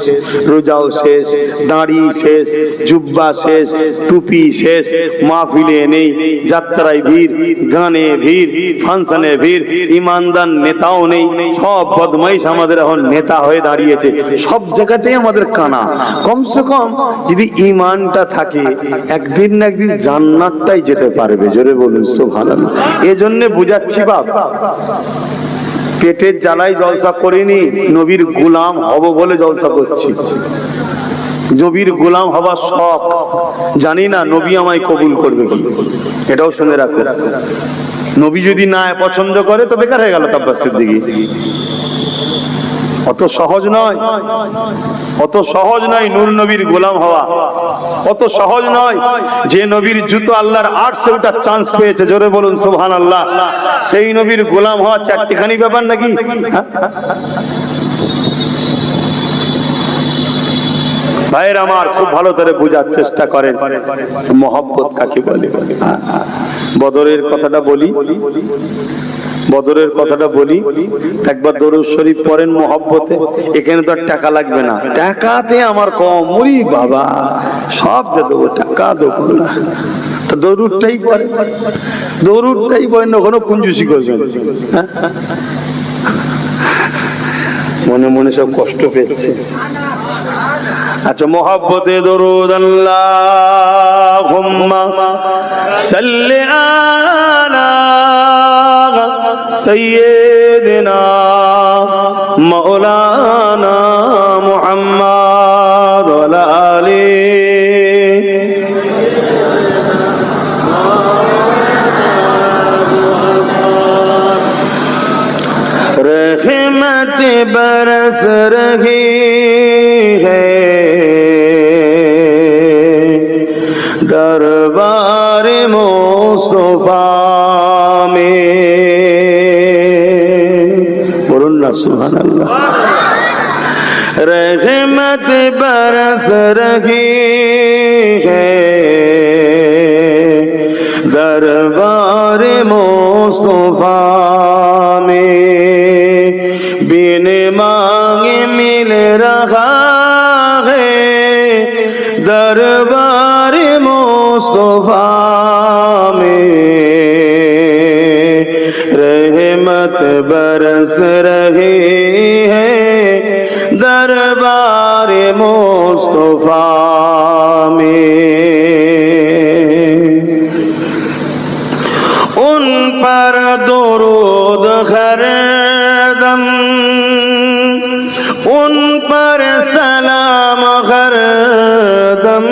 B: রোজাও শেষ, দাঁড়ি শেষ, জুব্বা শেষ, টুপি শেষ, মাহফিলে নেই, যাত্রায় ভিড়, গানে ভিড়, ফাংশনে ভিড়, ইমানদার নেতাও নেই, সব বদমাইশ আমাদের এখন নেতা হয়ে দাঁড়িয়েছে। সব জায়গাতেই আমাদের কানা। কমসে কম যদি ইমানটা থাকে একদিন না একদিন জান্নাতটাই যেতে পারবে। জোরে বলুন সুবহানাল্লাহ। এজন্য বুঝাচ্ছি বাপ, পেটের জ্বালায় জলসা করিনি, নবীর গোলাম হব বলে জলসা করছি। নবীর গোলাম হবার শখ, জানি না নবী আমায় কবুল করবে কি, এটাও শুনে রাখো। নবী যদি না পছন্দ করে তো বেকার হয়ে গেল আব্বাস সিদ্দিকী। অত সহজ নয়, অত সহজ নয় নূর নবীর গোলাম হওয়া, অত সহজ নয়। যে নবীর জুতো আল্লাহর আরশে ওঠার চান্স পেয়েছে, জোরে বলুন সুবহানাল্লাহ, সেই নবীর গোলাম হওয়া চারটিখানি ব্যাপার নাকি? ভাইয়ের আমার, খুব ভালো করে বোঝার চেষ্টা করেন মহব্বত কাকে বলে। বদরের কথাটা বলি, বদরের কথাটা বলি। একবার দরুদ শরীফ পড়েন মহব্বতে, এখানে তো আর টাকা লাগবে না, টাকাতে আমার কম, ওই বাবা সব দেবো, টাকা দেবো না। দরুদটাই পড়েন, দরুদটাই পড়েন, ওখানে কুঞ্জুসি করবেন। মনে মনে সব কষ্ট পেয়েছে। আচ্ছা, মোহাব্বতে দরুদ আল্লাহুম্মা সাল্লি আলা সাইয়্যিদিনা মাওলানা মুহাম্মদ ওয়া আলা আলিহি रहमत बरस रही है दरबार मुस्तफा में। बोलूं ना सुभान अल्लाह। रहमत बरस रही है दरबार मुस्तफा में, बिन मांगे मिल रहा है दरबार मुस्तफा में। रहमत बरस रही है दरबार मुस्तफा में। उन पर दुरूद हरदम, उन पर सलाम हरदम,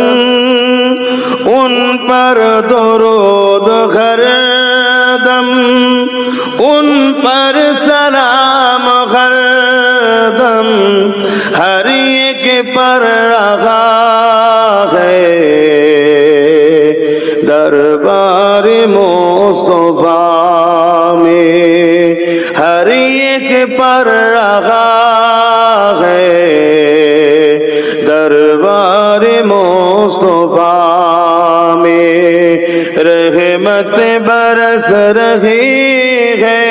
B: उन पर दुरूद हरदम, उन पर सलाम हरदम, हर एक पर रहा है दरबार मुस्तफा में। हर एक पर रहा है दरबार मुस्तफा में। रहमत बरस रही है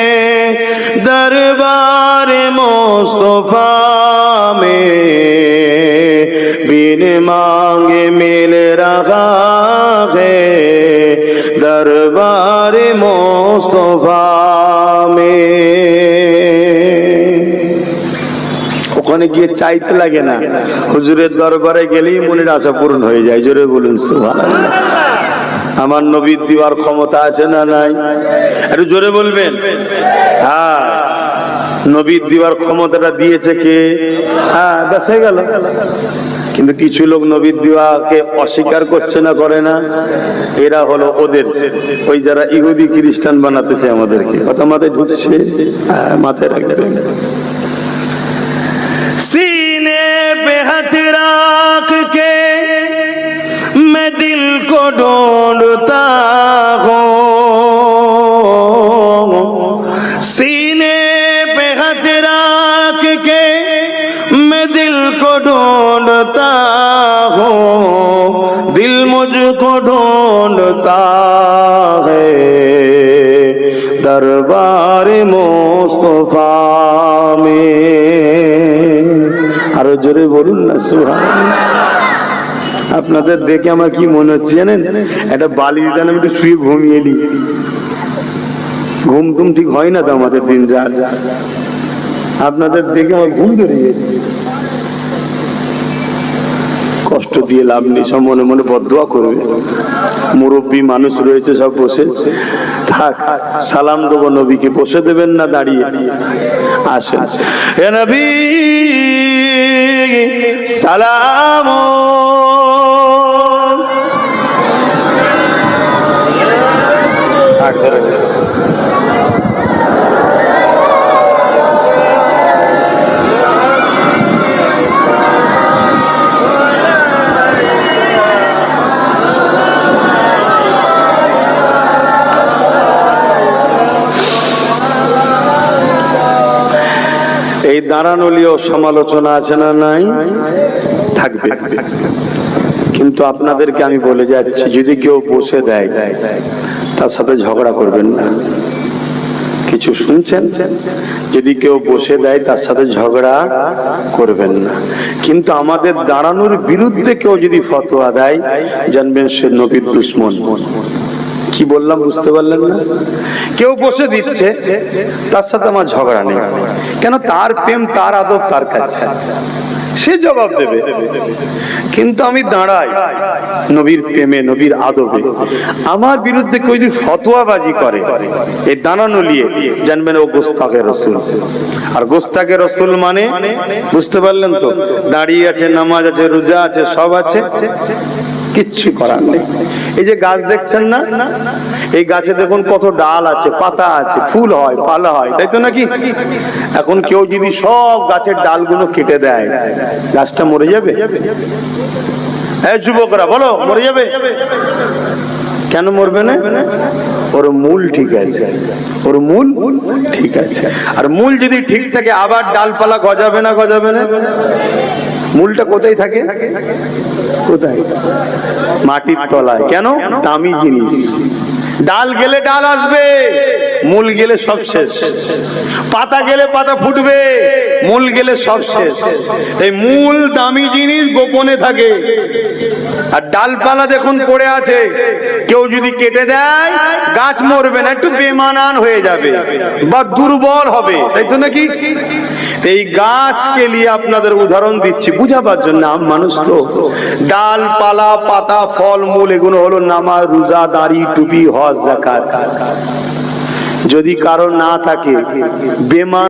B: दरबार मुस्तफा में, बिन मांगे मिल रहा है दरबार मुस्तफा में। ওখানে গিয়ে চাইতে লাগে না, হুজুরের দরবারে গেলেই মনের আশা পূরণ হয়ে যায়। জোরে বলুন সুবহানাল্লাহ। আমার নবীর দেওয়ার ক্ষমতা আছে না নাই? একটু জোরে বলবেন। হ্যাঁ, নবীর দেওয়ার ক্ষমতাটা দিয়েছে কে? হ্যাঁ, ব্যাস হয়ে গেল। কিন্তু কিছু লোক নবীর দেওয়াকে অস্বীকার করছে না, করে না। এরা হলো ওদের ওই যারা ইহুদি খ্রিস্টান বানাতেছে আমাদেরকে। কথা মাথায় ঢুকছে? হ্যাঁ, মাথায় রাখবেন। सीने पे हाथ रख के मैं दिल को ढूंढता हूँ, सीने पे हाथ रख के मैं दिल को ढूंढता हूँ, दिल मुझको ढूंढता জোরে বলুন না সুবহানাল্লাহ। আপনাদের দেখে আমার কি মনে হচ্ছে জানেন, একটা বালি দিতে আমি একটু শুয়ে ঘুমিয়ে নি, ঘুম টুম ঠিক হয় না তো আমাদের দিন রাত। আপনাদের দেখে আমার ঘুম ধরে গেছে। কষ্ট দিয়ে লাভ নেই, সব মনে মনে বদদোয়া করবে। মুরব্বী মানুষ রয়েছে সব বসে থাক, সালাম দেবো নবীকে, বসে দেবেন না দাঁড়িয়ে আসেন।
A: হে নবী সালাম,
B: এই দাঁড়ানোলিও সমালোচনা আছে না নাই? থাকবে। কিন্তু আপনাদেরকে আমি বলে যাচ্ছি, যদি কেউ বসে দেয় তার সাথে ঝগড়া করবেন না। কিছু শুনছেন? যদি কেউ বসে দেয় তার সাথে ঝগড়া করবেন না। কিন্তু আমাদের দাঁড়ানোর বিরুদ্ধে কেউ যদি ফতোয়া দেয়, জানবেন সে নবীর দুশমন। কি বললাম বুঝতে পারলেন না? কেউ বসে দিচ্ছে, তার সাথে আমার ঝগড়া নেই, কেন? তার প্রেম, তার আদব তার কাছে, সে জবাব দেবে। কিন্তু আমি দাঁড়াই নবীর প্রেমে, নবীর আদবে। আমার বিরুদ্ধে কেউ যদি ফতোয়াবাজি করে এই দাঁড়ানো নিয়ে, জানবেন ও গোস্তাকে রসুল। আর গোস্তাকে রসুল মানে বুঝতে পারলেন তো? দাঁড়িয়ে আছে, নামাজ আছে, রোজা আছে, সব আছে, কিচ্ছু করার নেই। এই যে গাছ দেখছেন না, এই গাছে দেখুন কত ডাল আছে, পাতা আছে, ফুল হয়, পালা হয়, তাই তো নাকি? এখন কেউ যদি সব গাছের ডালগুলো কেটে দেয়, গাছটা মরে যাবে? এই যুবকরা বলো, মরে যাবে? কেন মরবে না? ওর মূল ঠিক আছে, ওর মূল ঠিক আছে। আর মূল যদি ঠিক থাকে, আবার ডালপালা গজাবে না? গজাবে না? মূলটা কোথায় থাকে? কোথায়? মাটির তলায়। কেন? দামি জিনিস। ডাল গেলে ডাল আসবে, মূল গেলে সব শেষ। পাতা গেলে পাতা ফুটবে, মূল গেলে সব শেষ। এই মূল দামি জিনিস গোপনে থাকে। আর ডালপালা দেখুন পড়ে আছে, কেউ যদি কেটে দেয়, গাছ মরবে না, একটু বেমানান হয়ে যাবে বা দুর্বল হবে, তাই তো নাকি? এই গাছকে নিয়ে আপনাদের উদাহরণ দিচ্ছি বুঝাবার জন্য। মানুষ তো ডালপালা, পাতা, ফল মূল, এগুলো হলো নামাজ, রোজা, দাড়ি, টুপি, হজ, যাকাত। যদি কারো না থাকে, বেমান